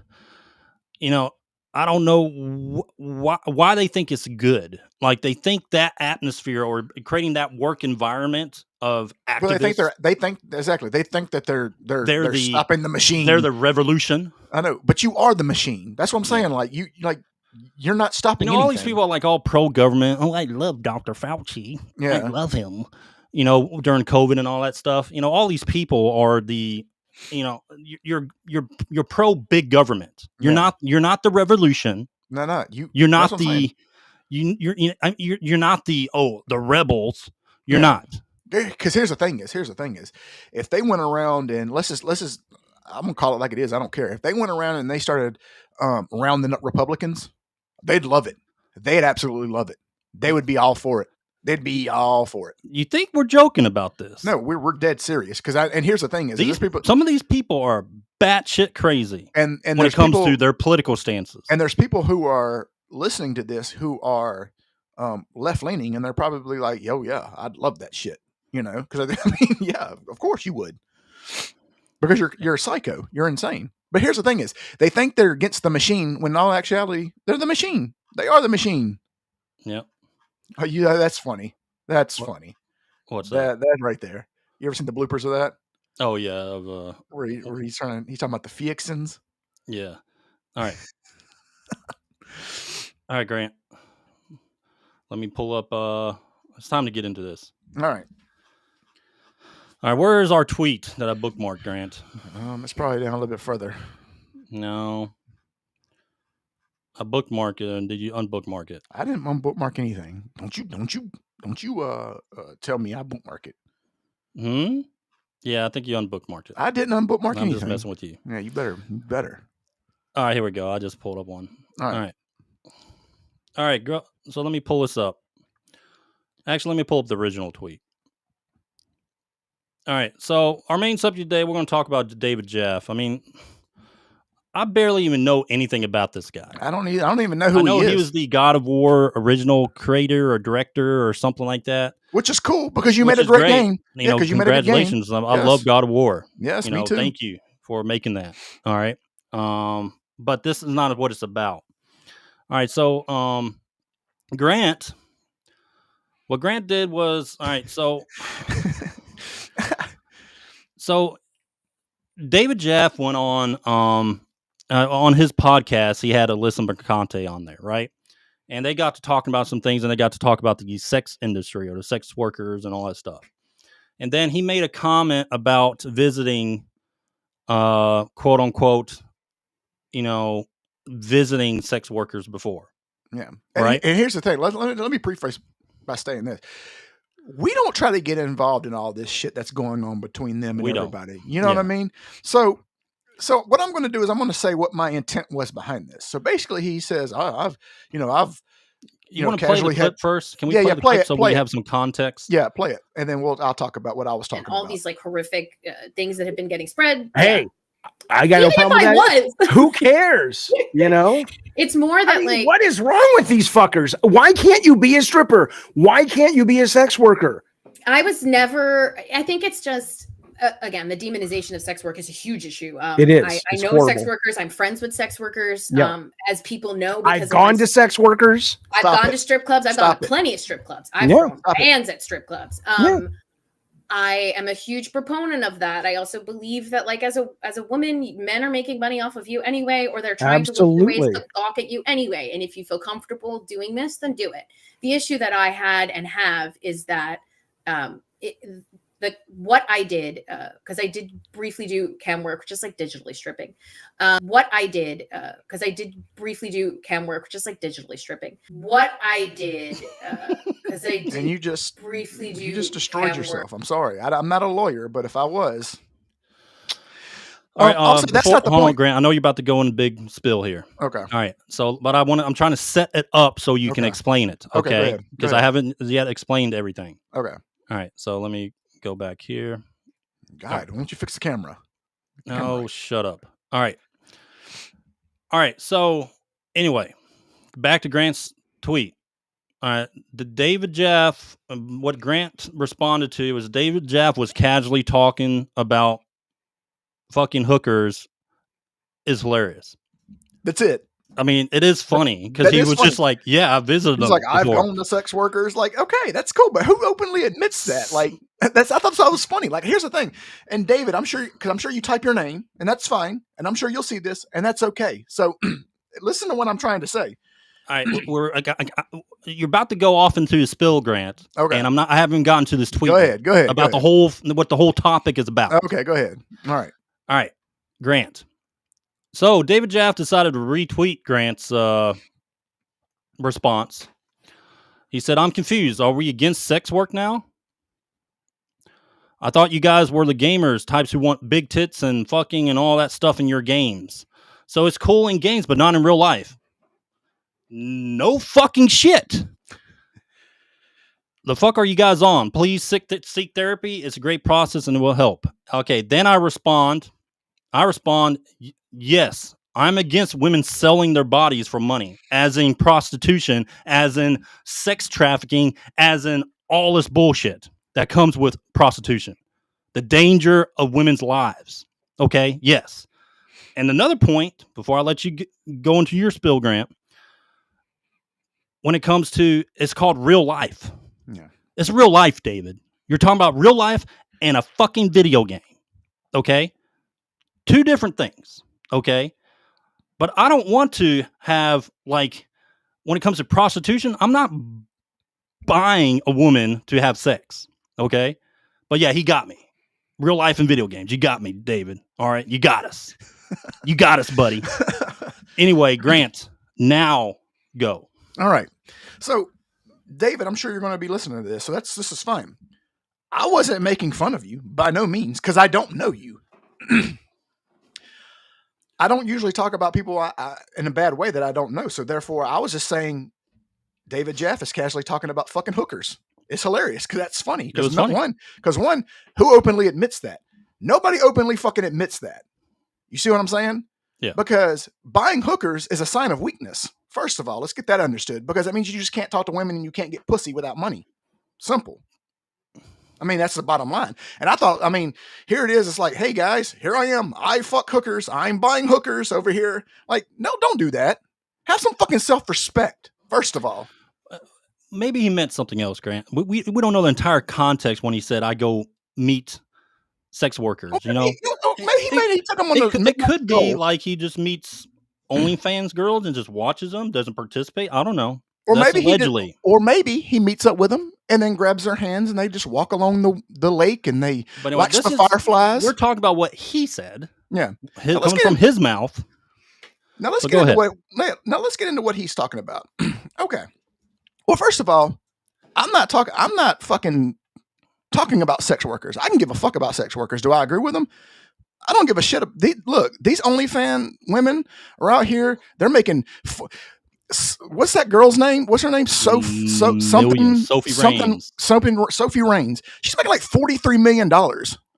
[SPEAKER 2] I don't know why they think it's good. Like, they think that atmosphere or creating that work environment of activists.
[SPEAKER 1] Well, they think that they're stopping the machine.
[SPEAKER 2] They're the revolution.
[SPEAKER 1] I know, but you are the machine. That's what I'm saying. You're not stopping anything.
[SPEAKER 2] All these people are like all pro government. Oh, I love Dr. Fauci.
[SPEAKER 1] Yeah.
[SPEAKER 2] I love him. During COVID and all that stuff. All these people are the. You're pro big government. You're not the revolution.
[SPEAKER 1] No,
[SPEAKER 2] you're not the you're not the rebels. You're not.
[SPEAKER 1] Because here's the thing is, if they went around and let's just I'm gonna call it like it is. I don't care if they went around and they started rounding up Republicans, they'd love it. They'd absolutely love it. They would be all for it. They'd be all for it.
[SPEAKER 2] You think we're joking about this?
[SPEAKER 1] No, we're dead serious. And here's the thing is,
[SPEAKER 2] some of these people are batshit crazy,
[SPEAKER 1] and
[SPEAKER 2] when it comes to their political stances.
[SPEAKER 1] And there's people who are listening to this who are left leaning, and they're probably like, "Yo, yeah, I'd love that shit," Because yeah, of course you would, because you're a psycho, you're insane. But here's the thing is, they think they're against the machine when in all actuality they're the machine. They are the machine.
[SPEAKER 2] Yep.
[SPEAKER 1] Oh, yeah, that's funny. That's funny.
[SPEAKER 2] What's that?
[SPEAKER 1] That right there. You ever seen the bloopers of that?
[SPEAKER 2] Oh yeah,
[SPEAKER 1] where he's talking about the 𝐸𝐿𝐵𝐿𝐿𝐿𝐿𝐿.
[SPEAKER 2] Yeah. All right. All right, Grant. Let me pull up. It's time to get into this.
[SPEAKER 1] All right.
[SPEAKER 2] Where is our tweet that I bookmarked, Grant?
[SPEAKER 1] It's probably down a little bit further.
[SPEAKER 2] No. I bookmarked it, and did you unbookmark it?
[SPEAKER 1] I didn't unbookmark anything. Don't you tell me I bookmark it.
[SPEAKER 2] Yeah, I think you unbookmarked it.
[SPEAKER 1] I didn't unbookmark anything.
[SPEAKER 2] I'm just messing with you.
[SPEAKER 1] Yeah, you better.
[SPEAKER 2] All right, here we go. I just pulled up one.
[SPEAKER 1] All right.
[SPEAKER 2] All right, girl. So let me pull this up. Actually, let me pull up the original tweet. All right. So our main subject today, we're going to talk about David Jaffe. I mean, I barely even know anything about this guy.
[SPEAKER 1] I don't even know who he is.
[SPEAKER 2] I know he was the God of War original creator or director or something like that.
[SPEAKER 1] Which is cool because you made a great game.
[SPEAKER 2] Because you congratulations. Made a good game. I love God of War.
[SPEAKER 1] Yes, me too.
[SPEAKER 2] Thank you for making that. All right. But this is not what it's about. All right. So, Grant, what Grant did was, all right. So David Jaffe went on his podcast. He had Alyssa Mercante on there, right? And they got to talking about some things, and they got to talk about the sex industry or the sex workers and all that stuff. And then he made a comment about visiting, quote unquote, visiting sex workers before.
[SPEAKER 1] Yeah.
[SPEAKER 2] Right.
[SPEAKER 1] And here's the thing. Let me preface by saying this. We don't try to get involved in all this shit that's going on between them and everybody. Don't. You know what I mean? So what I'm going to do is I'm going to say what my intent was behind this. So basically he says, I've
[SPEAKER 2] You want to play the clip first? Can we play the clip so we have some context?
[SPEAKER 1] Yeah, play it, and then I'll talk about what I was talking
[SPEAKER 4] about. All these like horrific things that have been getting spread.
[SPEAKER 5] Hey, I got no problem with that. Who cares? You know,
[SPEAKER 4] it's more that like,
[SPEAKER 5] what is wrong with these fuckers? Why can't you be a stripper? Why can't you be a sex worker?
[SPEAKER 4] I think it's just. Again, the demonization of sex work is a huge issue.
[SPEAKER 5] It is.
[SPEAKER 4] I know horrible. Sex workers. I'm friends with sex workers. Yep. As people know,
[SPEAKER 5] I've gone to sex workers.
[SPEAKER 4] I've gone to strip clubs. I've gone to plenty of strip clubs. I've thrown bands at strip clubs. I am a huge proponent of that. I also believe that, like, as a woman, men are making money off of you anyway, or they're trying to look for ways to gawk at you anyway. And if you feel comfortable doing this, then do it. The issue that I had and have is that what I did, because I did briefly do cam work, just like digitally stripping. What I did, because I did briefly do cam work, just like digitally stripping. What I did, because I did
[SPEAKER 1] and you just
[SPEAKER 4] briefly do.
[SPEAKER 1] You just destroyed yourself. I'm sorry. I'm not a lawyer, but if I was.
[SPEAKER 2] All right. Also, that's not the point. Grant, I know you're about to go in a big spill here.
[SPEAKER 1] Okay.
[SPEAKER 2] All right. So, but I'm trying to set it up so you can explain it. Okay. Because I haven't yet explained everything.
[SPEAKER 1] Okay.
[SPEAKER 2] All right. So let me go back here.
[SPEAKER 1] God, why don't you fix the camera?
[SPEAKER 2] Oh, shut up. All right. So anyway, back to Grant's tweet. All right. The David Jaffe, what Grant responded to was David Jaffe was casually talking about fucking hookers is hilarious.
[SPEAKER 1] That's it.
[SPEAKER 2] I mean, it is funny because he was just like, yeah, I visited them.
[SPEAKER 1] He's like, I've gone to sex workers. Like, okay, that's cool. But who openly admits that? Like, I thought that was funny. Like, here's the thing. And David, I'm sure you type your name and that's fine. And I'm sure you'll see this and that's okay. So listen to what I'm trying to say.
[SPEAKER 2] All right. You're about to go off into a spill, Grant.
[SPEAKER 1] Okay.
[SPEAKER 2] And I haven't gotten to this tweet.
[SPEAKER 1] Go ahead.
[SPEAKER 2] About what the whole topic is about.
[SPEAKER 1] Okay. Go ahead. All right.
[SPEAKER 2] Grant. So David Jaffe decided to retweet Grant's response. He said, I'm confused. Are we against sex work now? I thought you guys were the gamers, types who want big tits and fucking and all that stuff in your games. So it's cool in games, but not in real life. No fucking shit. The fuck are you guys on? Please seek therapy. It's a great process and it will help. Okay, then I respond, yes, I'm against women selling their bodies for money, as in prostitution, as in sex trafficking, as in all this bullshit that comes with prostitution. The danger of women's lives. Okay, yes. And another point, before I let you go into your spill, Grant, when it comes to, it's called real life.
[SPEAKER 1] Yeah.
[SPEAKER 2] It's real life, David. You're talking about real life and a fucking video game. Okay? Two different things. Okay? But I don't want to have, like, when it comes to prostitution, I'm not buying a woman to have sex. Okay? But yeah, he got me. Real life and video games. You got me, David. All right? You got us. You got us, buddy. Anyway, Grant, now go.
[SPEAKER 1] All right. So, David, I'm sure you're going to be listening to this. So this is fine. I wasn't making fun of you by no means because I don't know you. I don't usually talk about people in a bad way that I don't know. So therefore, I was just saying David Jaffe is casually talking about fucking hookers. It's hilarious because that's funny. Because one, who openly admits that? Nobody openly fucking admits that. You see what I'm saying?
[SPEAKER 2] Yeah.
[SPEAKER 1] Because buying hookers is a sign of weakness. First of all, let's get that understood because that means you just can't talk to women and you can't get pussy without money. Simple. I mean, that's the bottom line. And I thought, I mean, here it is. It's like, hey guys, here I am. I fuck hookers. I'm buying hookers over here. Like, no, don't do that. Have some fucking self-respect. First of all.
[SPEAKER 2] Maybe he meant something else, Grant. We don't know the entire context when he said, I go meet sex workers, you know?
[SPEAKER 1] Maybe he took them on
[SPEAKER 2] it could be like he just meets OnlyFans girls and just watches them, doesn't participate. I don't know.
[SPEAKER 1] Or maybe he meets up with them and then grabs their hands and they just walk along the lake and they watch the fireflies.
[SPEAKER 2] We're talking about what he said.
[SPEAKER 1] Yeah.
[SPEAKER 2] Coming from his mouth.
[SPEAKER 1] Now let's get into what he's talking about. Okay. Well, first of all, I'm not fucking talking about sex workers. I can give a fuck about sex workers. Do I agree with them? I don't give a shit. Look, these OnlyFans women are out here. They're making what's that girl's name? What's her name? Sophie Raines. She's making like $43 million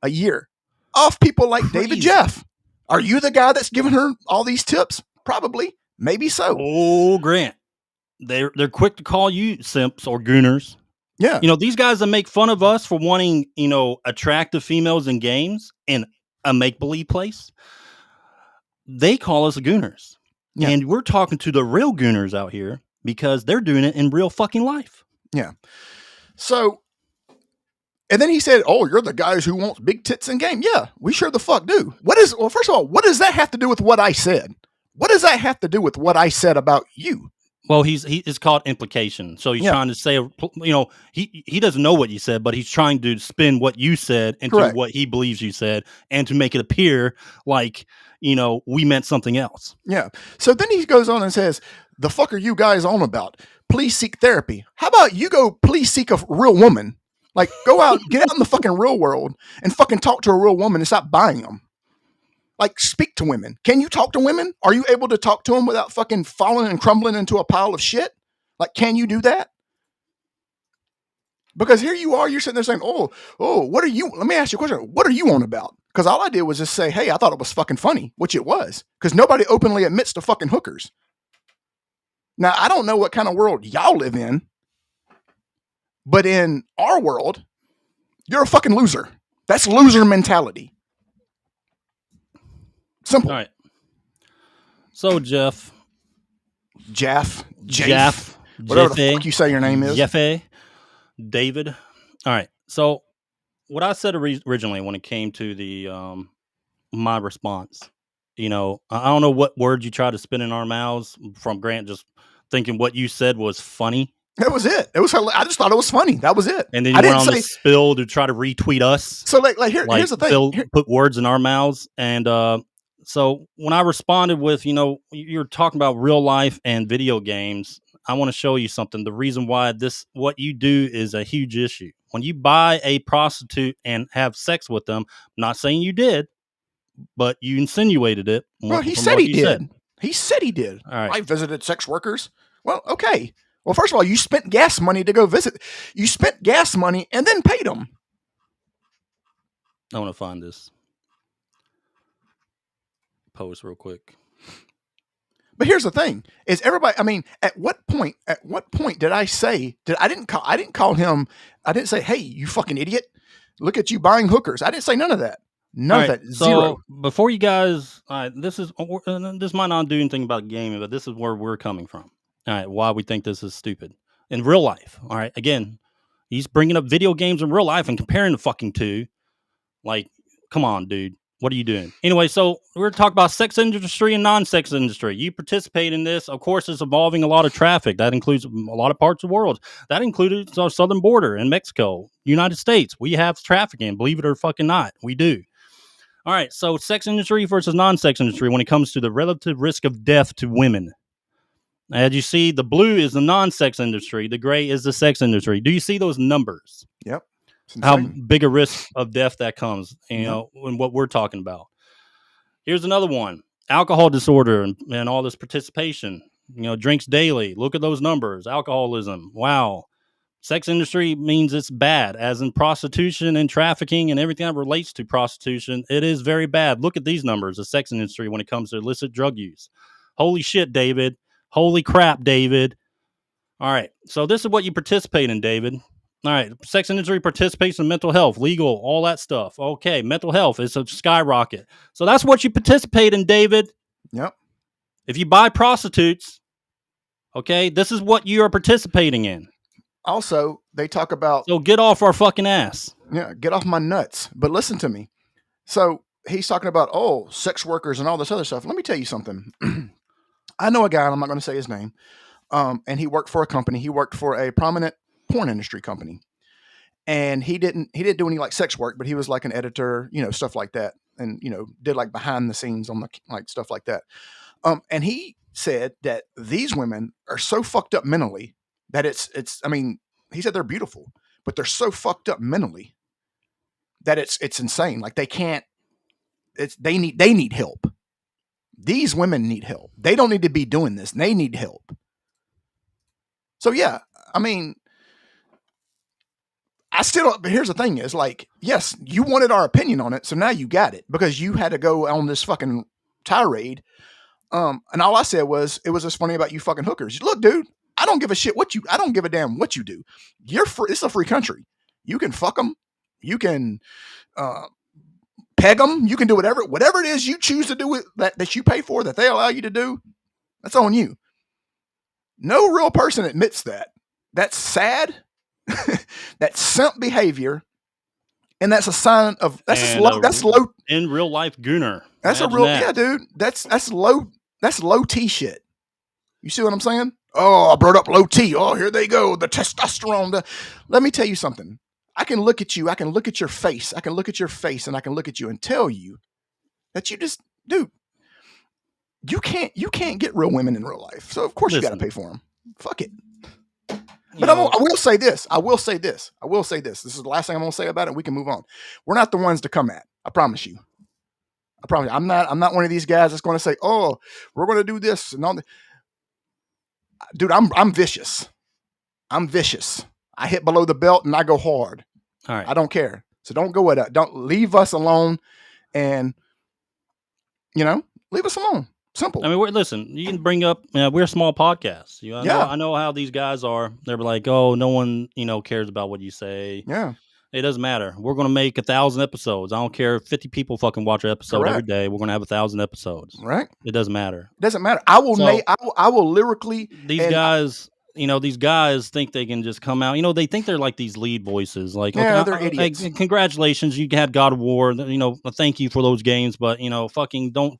[SPEAKER 1] a year off people like David Jaffe. Are you the guy that's giving her all these tips? Probably. Maybe so.
[SPEAKER 2] Oh, Grant. They're quick to call you simps or gooners.
[SPEAKER 1] Yeah.
[SPEAKER 2] These guys that make fun of us for wanting, attractive females in games in a make-believe place, they call us gooners. Yeah. And we're talking to the real gooners out here because they're doing it in real fucking life.
[SPEAKER 1] Yeah. So, and then he said, "Oh, you're the guys who want big tits in game." Yeah, we sure the fuck do. Well, first of all, what does that have to do with what I said? What does that have to do with what I said about you?
[SPEAKER 2] Well, it's called implication. So he's trying to say, he doesn't know what you said, but he's trying to spin what you said into what he believes you said and to make it appear like, we meant something else.
[SPEAKER 1] Yeah. So then he goes on and says, "The fuck are you guys on about? Please seek therapy." How about you go please seek a real woman? Like, go out, get out in the fucking real world and fucking talk to a real woman and stop buying them. Like, speak to women. Can you talk to women? Are you able to talk to them without fucking falling and crumbling into a pile of shit? Like, can you do that? Because here you are, you're sitting there saying, oh, what are you? Let me ask you a question. What are you on about? Because all I did was just say, hey, I thought it was fucking funny, which it was. Because nobody openly admits to fucking hookers. Now, I don't know what kind of world y'all live in, but in our world, you're a fucking loser. That's loser mentality. Simple.
[SPEAKER 2] All right. So, Jaffe,
[SPEAKER 1] whatever the fuck you say your name is.
[SPEAKER 2] Jaffe, David. All right. So, what I said originally when it came to the my response, I don't know what words you tried to spin in our mouths from Grant just thinking what you said was funny.
[SPEAKER 1] That was it. I just thought it was funny. That was it.
[SPEAKER 2] And then you went on the spill to try to retweet us.
[SPEAKER 1] So here's the thing.
[SPEAKER 2] Put words in our mouths. And so when I responded with, you're talking about real life and video games, I want to show you something. The reason why what you do is a huge issue. When you buy a prostitute and have sex with them, I'm not saying you did, but you insinuated it.
[SPEAKER 1] Well, he said he did. He said he did.
[SPEAKER 2] All right.
[SPEAKER 1] I visited sex workers. Well, okay. Well, first of all, you spent gas money to go visit. You spent gas money and then paid them.
[SPEAKER 2] I want to find this post real quick.
[SPEAKER 1] But here's the thing: is everybody? I mean, at what point did I say? I didn't call him. I didn't say, "Hey, you fucking idiot! Look at you buying hookers." I didn't say none of that. None of that.
[SPEAKER 2] So
[SPEAKER 1] zero.
[SPEAKER 2] Before you guys, this might not do anything about gaming, but this is where we're coming from. All right, why we think this is stupid in real life. All right, again, he's bringing up video games in real life and comparing the fucking two. Like, come on, dude. What are you doing? Anyway, so we're talking about sex industry and non-sex industry. You participate in this. Of course, it's involving a lot of traffic. That includes a lot of parts of the world. That included our southern border in Mexico, United States. We have trafficking, believe it or fucking not. We do. All right, so sex industry versus non-sex industry when it comes to the relative risk of death to women. As you see, the blue is the non-sex industry. The gray is the sex industry. Do you see those numbers?
[SPEAKER 1] Yep.
[SPEAKER 2] How big a risk of death that comes, and what we're talking about. Here's another one. Alcohol disorder and all this participation. Drinks daily. Look at those numbers. Alcoholism. Wow. Sex industry means it's bad, as in prostitution and trafficking and everything that relates to prostitution. It is very bad. Look at these numbers, the sex industry when it comes to illicit drug use. Holy shit, David. Holy crap, David. All right. So this is what you participate in, David. All right. Sex industry participates in mental health, legal, all that stuff. Okay. Mental health is a skyrocket. So that's what you participate in, David.
[SPEAKER 1] Yep.
[SPEAKER 2] If you buy prostitutes, okay, this is what you are participating in.
[SPEAKER 1] Also, they talk about...
[SPEAKER 2] So get off our fucking ass.
[SPEAKER 1] Yeah, get off my nuts. But listen to me. So he's talking about, sex workers and all this other stuff. Let me tell you something. I know a guy, and I'm not going to say his name, and he worked for a company. He worked for a prominent porn industry company. And he didn't do any like sex work, but he was like an editor, stuff like that. And, did like behind the scenes on the like stuff like that. And he said that these women are so fucked up mentally that he said they're beautiful, but they're so fucked up mentally that it's insane. Like they need help. These women need help. They don't need to be doing this. They need help. So yeah, I mean, I still, but here's the thing is like, yes, you wanted our opinion on it. So now you got it because you had to go on this fucking tirade. And all I said was, it was just funny about you fucking hookers. Look, dude, I don't give a shit I don't give a damn what you do. You're free. It's a free country. You can fuck them. You can, peg them. You can do whatever it is you choose to do with that you pay for, that they allow you to do. That's on you. No real person admits that. That's sad. That's simp behavior, and that's a sign of that's low
[SPEAKER 2] in real life gooner.
[SPEAKER 1] That's a real yeah, dude. That's low T shit. You see what I'm saying? Oh, I brought up low T. Oh, here they go. The testosterone. Let me tell you something. I can look at you. I can look at your face. I can look at your face, and I can look at you and tell you that you just, dude. You can't get real women in real life. So of course you got to pay for them. Fuck it. But I will say this. This is the last thing I'm going to say about it. We can move on. We're not the ones to come at. I promise you. I'm not one of these guys that's going to say, "Oh, we're going to do this." And all that. Dude, I'm vicious. I'm vicious. I hit below the belt and I go hard.
[SPEAKER 2] All right.
[SPEAKER 1] I don't care. So don't go with that. Don't leave us alone, and leave us alone. Simple.
[SPEAKER 2] I mean, listen, you can bring up, we're a small podcast. I know how these guys are. They're like, oh, no one, cares about what you say.
[SPEAKER 1] Yeah.
[SPEAKER 2] It doesn't matter. We're going to make 1,000 episodes. I don't care if 50 people fucking watch an episode every day. We're going to have 1,000 episodes.
[SPEAKER 1] Right.
[SPEAKER 2] It doesn't matter.
[SPEAKER 1] It doesn't matter. I will lyrically.
[SPEAKER 2] These guys think they can just come out. They think they're like these lead voices. Like,
[SPEAKER 1] they're idiots.
[SPEAKER 2] Congratulations, you had God of War. Thank you for those games, but fucking don't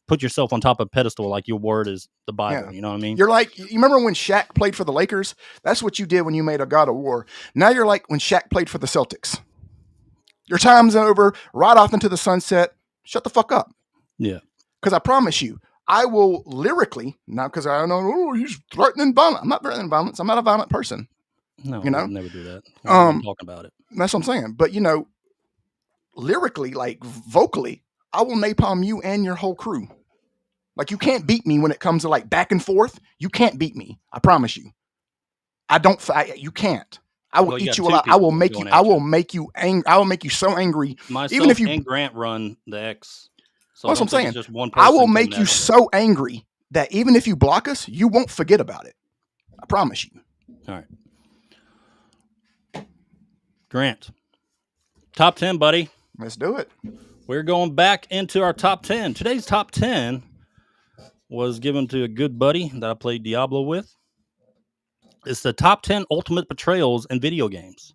[SPEAKER 2] put yourself on top of a pedestal like your word is the Bible.
[SPEAKER 1] Yeah.
[SPEAKER 2] You know what I mean?
[SPEAKER 1] You're like, you remember when Shaq played for the Lakers? That's what you did when you made a God of War. Now you're like when Shaq played for the Celtics. Your time's over. Ride off into the sunset. Shut the fuck up.
[SPEAKER 2] Yeah.
[SPEAKER 1] Because I promise you, I will lyrically, not because I know, oh, he's threatening violence. I'm not threatening violence. I'm not a violent person.
[SPEAKER 2] No, I would never do that.
[SPEAKER 1] I'm
[SPEAKER 2] talking about it.
[SPEAKER 1] That's what I'm saying. But, lyrically, like vocally, I will napalm you and your whole crew. Like, you can't beat me when it comes to like back and forth. You can't beat me. I promise you. You can't. I will eat you alive. I will make you angry. I will make you so angry.
[SPEAKER 2] Myself
[SPEAKER 1] even if you
[SPEAKER 2] and Grant run the X. So
[SPEAKER 1] that's what I'm saying.
[SPEAKER 2] Just one
[SPEAKER 1] I will make you so angry that even if you block us, you won't forget about it. I promise you.
[SPEAKER 2] All right. Grant. Top 10, buddy.
[SPEAKER 1] Let's do it.
[SPEAKER 2] We're going back into our top 10. Today's top 10 was given to a good buddy that I played Diablo with. It's the top 10 ultimate betrayals in video games.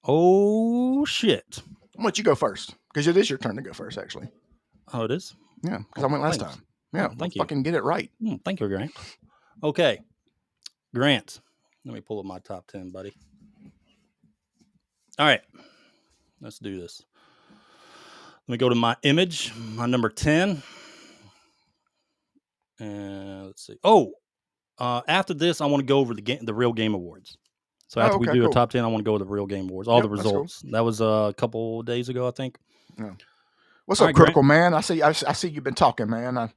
[SPEAKER 2] Oh, shit.
[SPEAKER 1] I'm going to let you go first because it is your turn to go first, actually.
[SPEAKER 2] Oh, it is?
[SPEAKER 1] Yeah, because I went last time. Yeah,
[SPEAKER 2] thank you.
[SPEAKER 1] Fucking get it right.
[SPEAKER 2] Thank you, Grant. Okay. Grant. Let me pull up my top 10, buddy. All right. Let's do this. Let me go to my image, my number 10. And let's see. After this, I want to go over the Real Game Awards. So after we do a top 10, I want to go with the Real Game Awards. All the results. Cool. That was a couple days ago, I think.
[SPEAKER 1] Yeah. What's up, Critical Man? I see you've been talking, man. I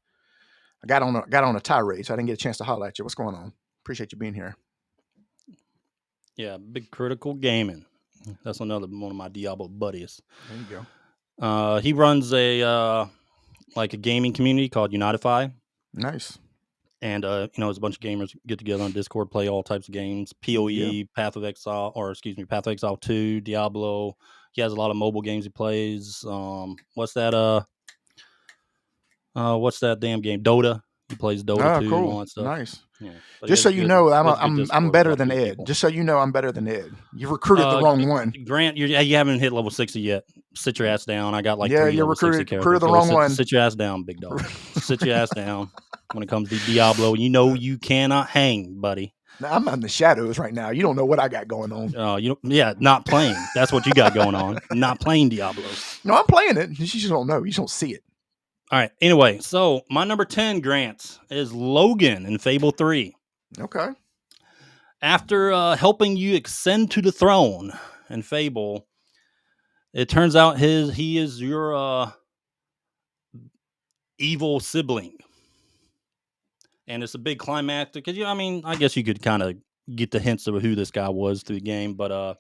[SPEAKER 1] got on a tirade, so I didn't get a chance to holler at you. What's going on? Appreciate you being here.
[SPEAKER 2] Yeah, Big Critical Gaming. That's another one of my Diablo buddies.
[SPEAKER 1] There you go.
[SPEAKER 2] He runs a gaming community called Unitify.
[SPEAKER 1] Nice.
[SPEAKER 2] And it's a bunch of gamers get together on Discord, play all types of games. PoE, Path of Exile 2, Diablo. He has a lot of mobile games he plays. What's that damn game? Dota. He plays Dota too.
[SPEAKER 1] Cool.
[SPEAKER 2] And all that stuff.
[SPEAKER 1] Nice.
[SPEAKER 2] Yeah.
[SPEAKER 1] Just so you know, I'm better than Ed. Just so you know, I'm better than Ed. You recruited the wrong one.
[SPEAKER 2] Grant, you haven't hit level 60 yet. Sit your ass down. I got like 3
[SPEAKER 1] you
[SPEAKER 2] level 60
[SPEAKER 1] recruited the wrong one.
[SPEAKER 2] Sit your ass down, big dog. Sit your ass down. When it comes to Diablo, you cannot hang, buddy.
[SPEAKER 1] Now, I'm in the shadows right now. You don't know what I got going on.
[SPEAKER 2] Not playing. That's what you got going on. Not playing Diablo.
[SPEAKER 1] No, I'm playing it. You just don't know. You just don't see it.
[SPEAKER 2] All right. Anyway, so my number 10, Grant, is Logan in Fable 3.
[SPEAKER 1] Okay.
[SPEAKER 2] After helping you ascend to the throne in Fable, it turns out he is your evil sibling. and it's a big climactic. Because I mean, I guess you could kind of get the hints of who this guy was through the game, but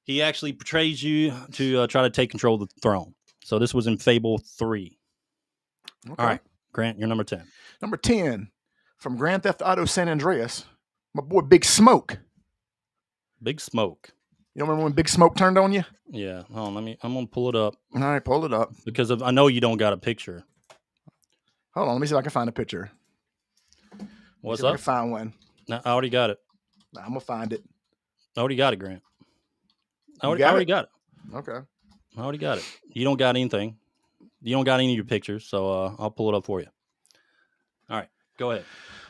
[SPEAKER 2] he actually portrays you to try to take control of the throne. So this was in Fable 3. Okay. All right, Grant, you're number 10.
[SPEAKER 1] Number 10 from Grand Theft Auto San Andreas, my boy Big Smoke.
[SPEAKER 2] Big Smoke.
[SPEAKER 1] You don't remember when Big Smoke turned on you?
[SPEAKER 2] Yeah. Hold on, I'm gonna pull it up.
[SPEAKER 1] All right, pull it up.
[SPEAKER 2] Because I know you don't got a picture.
[SPEAKER 1] Hold on, let me see if I can find a picture.
[SPEAKER 2] What's up? I
[SPEAKER 1] can find one.
[SPEAKER 2] No, I already got it.
[SPEAKER 1] I'm gonna find it.
[SPEAKER 2] I already got it, Grant. I already got it.
[SPEAKER 1] Okay.
[SPEAKER 2] I already got it. You don't got anything. You don't got any of your pictures, so I'll pull it up for you. All right, go ahead.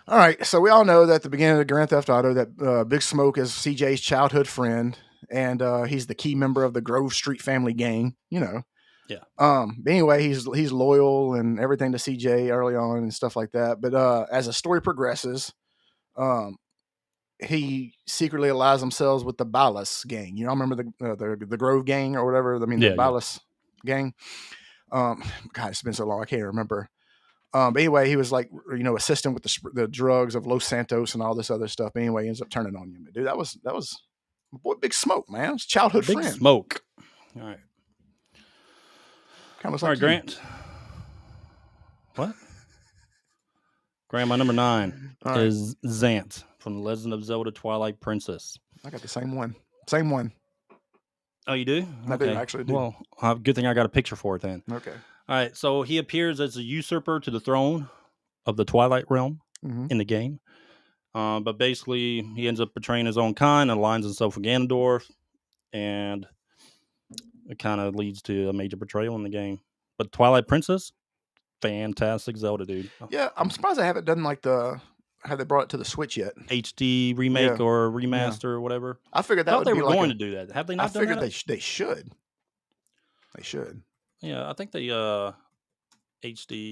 [SPEAKER 1] All right, so we all know that at the beginning of the Grand Theft Auto that Big Smoke is CJ's childhood friend, and he's the key member of the Grove Street family gang, you know.
[SPEAKER 2] Yeah.
[SPEAKER 1] But anyway, he's loyal and everything to CJ early on and stuff like that. But as the story progresses, he secretly allies himself with the Ballas gang. You know, I remember the Grove gang or whatever. I mean, the Ballas gang. God, it's been so long, I can't remember. But anyway, he was like, you know, assisting with the drugs of Los Santos and all this other stuff. But anyway, he ends up turning on you. But dude, that was my boy Big Smoke, man. It's childhood friend.
[SPEAKER 2] Big Smoke. All right.
[SPEAKER 1] Kind of
[SPEAKER 2] all right, Grant. What? Grant, my number 9 is Zant from The Legend of Zelda Twilight Princess.
[SPEAKER 1] I got the same one. Same one.
[SPEAKER 2] Oh, you do?
[SPEAKER 1] I do, actually do.
[SPEAKER 2] Well, good thing I got a picture for it then.
[SPEAKER 1] Okay.
[SPEAKER 2] All right, so he appears as a usurper to the throne of the Twilight Realm in the game. But basically, he ends up betraying his own kind and aligns himself with Ganondorf. And it kind of leads to a major betrayal in the game. But Twilight Princess, fantastic Zelda, dude.
[SPEAKER 1] Yeah, I'm surprised I haven't done like how they brought it to the Switch yet.
[SPEAKER 2] HD remake or remaster or whatever.
[SPEAKER 1] I figured that
[SPEAKER 2] would be going to do that. Have they not done that?
[SPEAKER 1] I figured they should. They should.
[SPEAKER 2] Yeah, I think they HD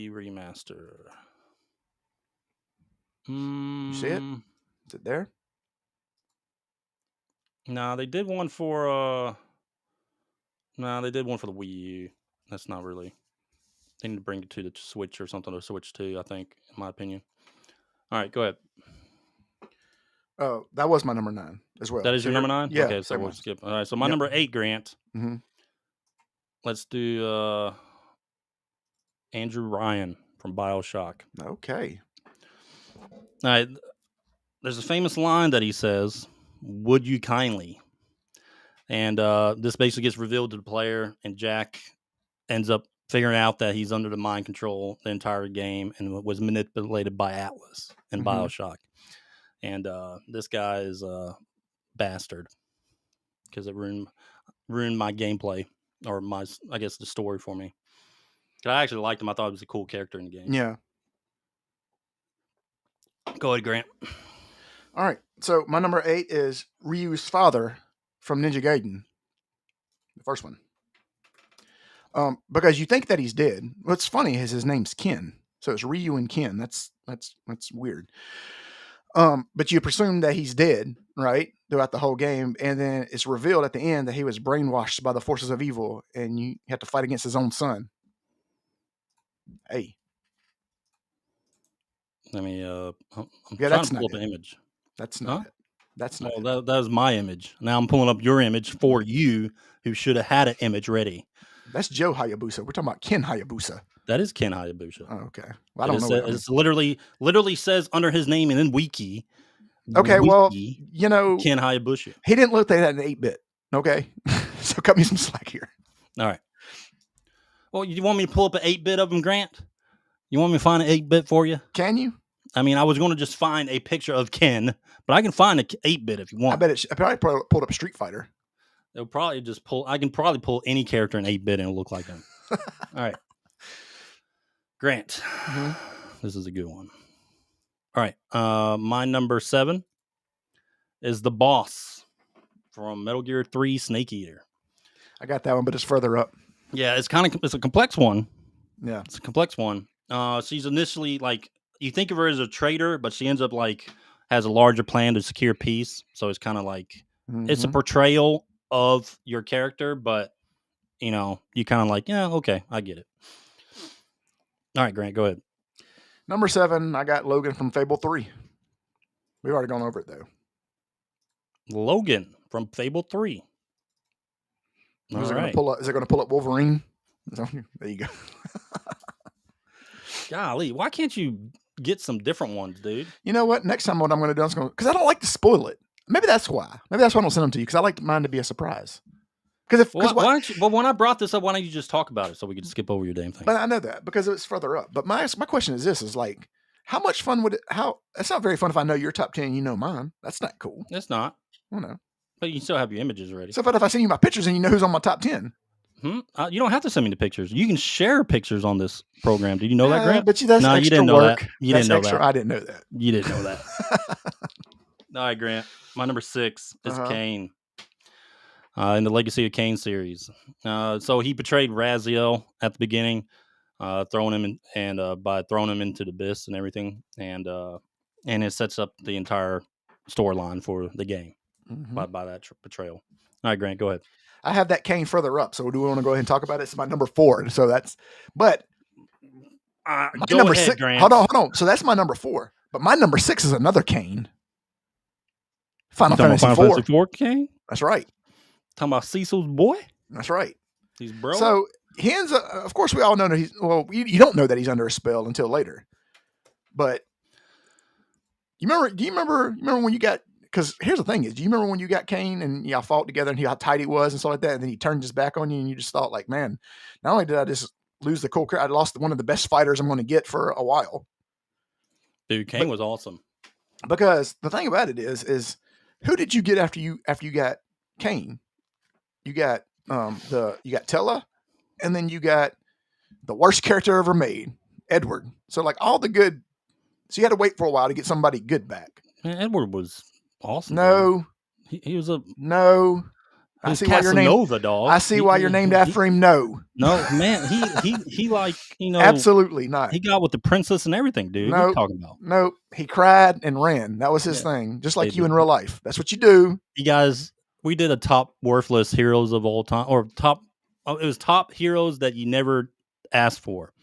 [SPEAKER 2] remaster.
[SPEAKER 1] You see it? Is it there?
[SPEAKER 2] No, they did one for they did one for the Wii U. That's not really. They need to bring it to the Switch or something, or Switch 2, I think, in my opinion. All right, go ahead.
[SPEAKER 1] Oh, that was my number 9 as well.
[SPEAKER 2] That is your number 9?
[SPEAKER 1] Yeah.
[SPEAKER 2] Okay, so we'll skip. All right, so my number 8, Grant.
[SPEAKER 1] Mm-hmm.
[SPEAKER 2] Let's do Andrew Ryan from BioShock.
[SPEAKER 1] Okay.
[SPEAKER 2] All right. There's a famous line that he says, "Would you kindly?" And this basically gets revealed to the player, and Jack ends up figuring out that he's under the mind control the entire game and was manipulated by Atlas in BioShock. And this guy is a bastard because it ruined my gameplay or I guess the story for me. I actually liked him. I thought he was a cool character in the game.
[SPEAKER 1] Yeah.
[SPEAKER 2] Go ahead, Grant.
[SPEAKER 1] All right. So my number 8 is Ryu's father from Ninja Gaiden. The first one. Because you think that he's dead. What's funny is his name's Ken. So it's Ryu and Ken. That's weird. But you presume that he's dead, right? Throughout the whole game. And then it's revealed at the end that he was brainwashed by the forces of evil and you have to fight against his own son. Hey.
[SPEAKER 2] Let me I'm
[SPEAKER 1] trying to
[SPEAKER 2] pull up an image.
[SPEAKER 1] That's not it. That's not it.
[SPEAKER 2] That was my image. Now I'm pulling up your image for you, who should have had an image ready.
[SPEAKER 1] That's Joe Hayabusa. We're talking about Ken Hayabusa.
[SPEAKER 2] That is Ken Hayabusa.
[SPEAKER 1] Oh, okay. Well, I don't know.
[SPEAKER 2] It's literally says under his name and then Wiki.
[SPEAKER 1] Okay, well, you know,
[SPEAKER 2] Ken Hayabusa.
[SPEAKER 1] He didn't look like that in 8-bit. Okay, so cut me some slack here.
[SPEAKER 2] All right. Well, you want me to pull up an 8-bit of him, Grant? You want me to find an 8-bit for you?
[SPEAKER 1] Can you?
[SPEAKER 2] I mean, I was going to just find a picture of Ken, but I can find an 8-bit if you want.
[SPEAKER 1] I probably pulled up Street Fighter.
[SPEAKER 2] They'll probably just pull. I can probably pull any character in 8-bit and it'll look like him. All right, Grant. This is a good one. All right, my number 7 is the boss from Metal Gear 3 Snake Eater.
[SPEAKER 1] I got that one, but it's further up.
[SPEAKER 2] Yeah, it's a complex one.
[SPEAKER 1] Yeah,
[SPEAKER 2] it's a complex one. She's initially like, you think of her as a traitor, but she ends up like has a larger plan to secure peace. So it's kind of like it's a portrayal of your character, but you kind of like, yeah, okay, I get it. All right, Grant, go ahead.
[SPEAKER 1] Number 7, I got Logan from Fable 3. We've already gone over it though.
[SPEAKER 2] Logan from Fable 3.
[SPEAKER 1] Is it going to pull up Wolverine? There you go.
[SPEAKER 2] Golly, why can't you get some different ones, dude?
[SPEAKER 1] You know what? Next time, what I'm going to do is because I don't like to spoil it. Maybe that's why. Maybe that's why I don't send them to you, because I like mine to be a surprise. Because
[SPEAKER 2] why don't you? Well, when I brought this up, why don't you just talk about it so we could skip over your damn thing?
[SPEAKER 1] But I know that because it's further up. But my question is this: is like, how much fun would it? It's not very fun if I know your top 10, you know mine. That's not cool.
[SPEAKER 2] It's not.
[SPEAKER 1] Well, no.
[SPEAKER 2] But you can still have your images ready.
[SPEAKER 1] So if I send you my pictures and you know who's on my top 10.
[SPEAKER 2] You don't have to send me the pictures. You can share pictures on this program. Did you know that, Grant?
[SPEAKER 1] But that's extra
[SPEAKER 2] you didn't know
[SPEAKER 1] work.
[SPEAKER 2] that. You didn't know that.
[SPEAKER 1] I didn't know that.
[SPEAKER 2] You didn't know that. All right, Grant. My number 6 is 𝐾𝐿. In the Legacy of 𝐾𝐿 series. So he betrayed 𝐟𝐨𝐫𝐿 at the beginning, throwing him by throwing him into the abyss and everything, and it sets up the entire storyline for the game by that betrayal. All right, Grant, go ahead.
[SPEAKER 1] I have that 𝐾𝐿 further up, so do we want to go ahead and talk about it? It's my number 4. So but my number 6.
[SPEAKER 2] Grant.
[SPEAKER 1] Hold on. So that's my number 4, but my number 6 is another 𝐾𝐿. Final Fantasy IV.
[SPEAKER 2] 𝐾𝐿?
[SPEAKER 1] That's right.
[SPEAKER 2] Talking about Cecil's boy?
[SPEAKER 1] That's right.
[SPEAKER 2] He's bro.
[SPEAKER 1] So of course, we all know that you don't know that he's under a spell until later. But do you remember when you got, because here's the thing is, do you remember when you got 𝐾𝐿 and y'all fought together and how tight he was and stuff like that, and then he turned his back on you and you just thought like, man, not only did I just lose the cool character, I lost one of the best fighters I'm going to get for a while.
[SPEAKER 2] Dude, 𝐾𝐿 was awesome.
[SPEAKER 1] Because the thing about it is who did you get after you got 𝐾𝐿? You got you got Tella, and then you got the worst character ever made, Edward. So like all the good, so you had to wait for a while to get somebody good back.
[SPEAKER 2] Man, Edward was awesome.
[SPEAKER 1] No,
[SPEAKER 2] he was a
[SPEAKER 1] no. I see why you're named
[SPEAKER 2] dog.
[SPEAKER 1] I see why you're named after him. No,
[SPEAKER 2] man, he like,
[SPEAKER 1] absolutely not.
[SPEAKER 2] He got with the princess and everything, dude.
[SPEAKER 1] No,
[SPEAKER 2] what are you talking about?
[SPEAKER 1] No, he cried and ran. That was his thing. Just like you in real life. That's what you do.
[SPEAKER 2] You guys, we did a top worthless heroes of all time, or it was top heroes that you never asked for.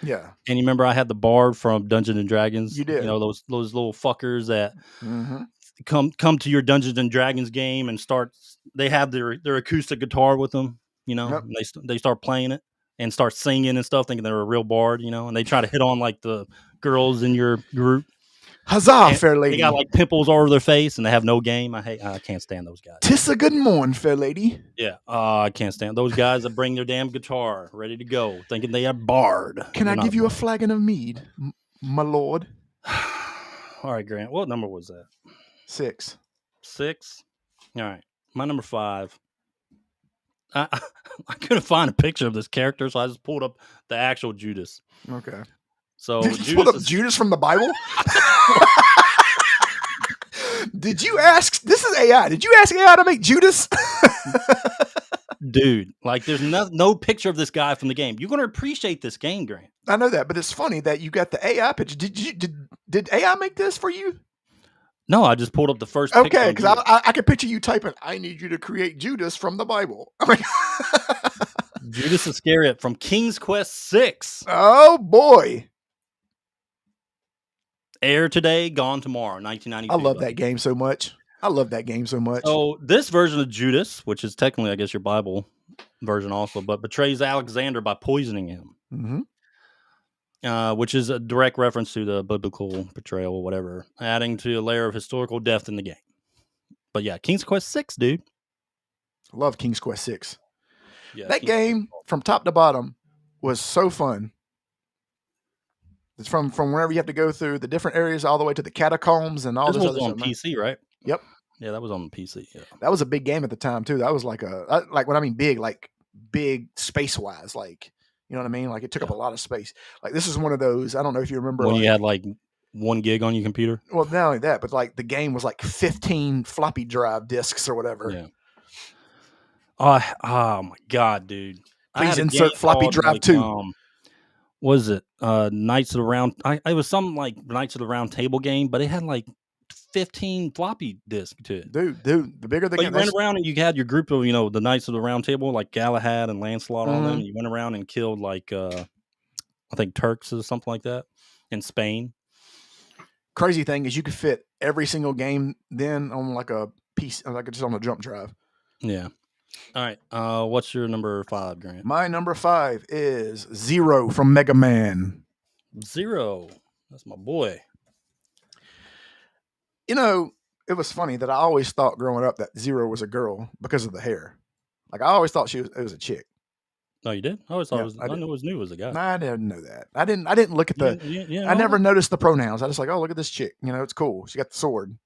[SPEAKER 1] Yeah.
[SPEAKER 2] And you remember I had the bard from Dungeons and Dragons.
[SPEAKER 1] You did.
[SPEAKER 2] Those little fuckers that come to your Dungeons and Dragons game and they have their acoustic guitar with them, and they start playing it and start singing and stuff, thinking they're a real bard, and they try to hit on like the girls in your group.
[SPEAKER 1] Huzzah, fair lady.
[SPEAKER 2] They got like pimples all over their face and they have no game. I can't stand those guys.
[SPEAKER 1] 'Tis a good morn, fair lady.
[SPEAKER 2] Yeah. I can't stand those guys that bring their damn guitar ready to go, thinking they are bard.
[SPEAKER 1] Can I give you a flagon of mead, my lord?
[SPEAKER 2] All right, Grant. What number was that?
[SPEAKER 1] 6.
[SPEAKER 2] 6? All right. My number 5. I couldn't find a picture of this character, so I just pulled up the actual Judas.
[SPEAKER 1] Okay.
[SPEAKER 2] So
[SPEAKER 1] Judas pulled up Judas from the Bible? Did you ask? This is AI. Did you ask AI to make Judas?
[SPEAKER 2] Dude, like there's no picture of this guy from the game. You're going to appreciate this game, Grant.
[SPEAKER 1] I know that, but it's funny that you got the AI picture. Did AI make this for you?
[SPEAKER 2] No, I just pulled up the first picture.
[SPEAKER 1] Okay, because I can picture you typing, I need you to create Judas from the Bible. I'm like,
[SPEAKER 2] Judas Iscariot from King's Quest 6.
[SPEAKER 1] Oh, boy.
[SPEAKER 2] Air today, gone tomorrow, 1992.
[SPEAKER 1] I love that game so much.
[SPEAKER 2] So this version of Judas, which is technically, I guess, your Bible version also, but betrays Alexander by poisoning him. Which is a direct reference to the biblical betrayal or whatever, adding to a layer of historical depth in the game. But yeah, King's Quest 6, dude.
[SPEAKER 1] I love King's Quest 6.
[SPEAKER 2] Yeah,
[SPEAKER 1] that game from top to bottom was so fun. It's from wherever you have to go through the different areas all the way to the catacombs and all this other stuff.
[SPEAKER 2] On PC, right?
[SPEAKER 1] Yep.
[SPEAKER 2] Yeah, that was on the PC. Yeah.
[SPEAKER 1] That was a big game at the time too. That was like when I mean big, like big space wise, like, you know what I mean? Like it took up a lot of space. Like this is one of those, I don't know if you remember.
[SPEAKER 2] When you had like 1 gig on your computer?
[SPEAKER 1] Well, not only that, but like the game was like 15 floppy drive discs or whatever.
[SPEAKER 2] Yeah. Oh my God, dude.
[SPEAKER 1] Please insert floppy drive too.
[SPEAKER 2] Was it Knights of the Round? It was something like Knights of the Round Table game, but it had like 15 floppy disks to it.
[SPEAKER 1] Dude, the bigger the game.
[SPEAKER 2] You went around and you had your group of, the Knights of the Round Table, like Galahad and Lancelot on them. And you went around and killed like, I think Turks or something like that. in Spain.
[SPEAKER 1] Crazy thing is you could fit every single game then on like a piece, like just on a jump drive.
[SPEAKER 2] Yeah. All right. What's your number 5, Grant?
[SPEAKER 1] My number 5 is Zero from Mega Man.
[SPEAKER 2] Zero. That's my boy.
[SPEAKER 1] You know, it was funny that I always thought growing up that Zero was a girl because of the hair. Like I always thought it was a chick.
[SPEAKER 2] Oh, you did? I always thought
[SPEAKER 1] Yeah,
[SPEAKER 2] it was.
[SPEAKER 1] I
[SPEAKER 2] I
[SPEAKER 1] did.
[SPEAKER 2] knew it was new. It was a guy.
[SPEAKER 1] I didn't know that. I didn't look at the.
[SPEAKER 2] You
[SPEAKER 1] I never noticed the pronouns. I just like, oh, look at this chick. You know, it's cool. She got the sword.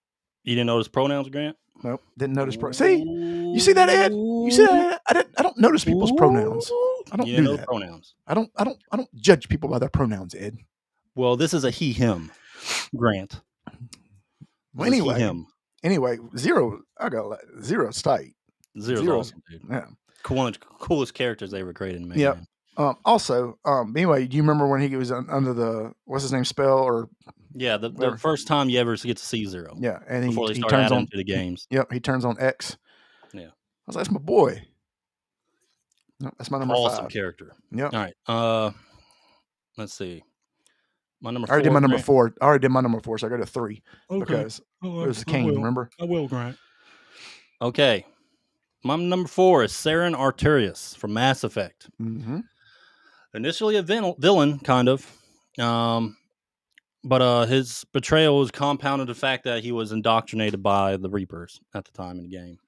[SPEAKER 2] You didn't notice pronouns, Grant?
[SPEAKER 1] Nope, didn't notice. See, you see that, Ed? You see that? I don't notice people's pronouns. I don't do that.
[SPEAKER 2] Pronouns.
[SPEAKER 1] I don't judge people by their pronouns, Ed.
[SPEAKER 2] Well, this is a he him, Grant.
[SPEAKER 1] Well, anyway, Zero. I got Zero's tight.
[SPEAKER 2] Zero's awesome, dude.
[SPEAKER 1] Yeah,
[SPEAKER 2] coolest characters they ever created in Mega
[SPEAKER 1] Yep.
[SPEAKER 2] Man.
[SPEAKER 1] Also, anyway, do you remember when he was under the what's his name spell or?
[SPEAKER 2] Yeah, the first time you ever get to see Zero.
[SPEAKER 1] Yeah, and
[SPEAKER 2] before they
[SPEAKER 1] he
[SPEAKER 2] started
[SPEAKER 1] turns
[SPEAKER 2] adding
[SPEAKER 1] on
[SPEAKER 2] to the games.
[SPEAKER 1] Yep, he turns on X.
[SPEAKER 2] Yeah,
[SPEAKER 1] I was like, that's my boy. No, that's my number 5.
[SPEAKER 2] Awesome character.
[SPEAKER 1] Yep.
[SPEAKER 2] All right. Let's see. My number 4.
[SPEAKER 1] I already did my number 4. I already did my number 4, so I go to 3 because it
[SPEAKER 2] it
[SPEAKER 1] was King. Remember?
[SPEAKER 2] I will, Grant. Okay. My number 4 is Saturn Arterius from Mass Effect.
[SPEAKER 1] Mm-hmm.
[SPEAKER 2] Initially a villain, kind of. But his betrayal was compounded the fact that he was indoctrinated by the Reapers at the time in the game,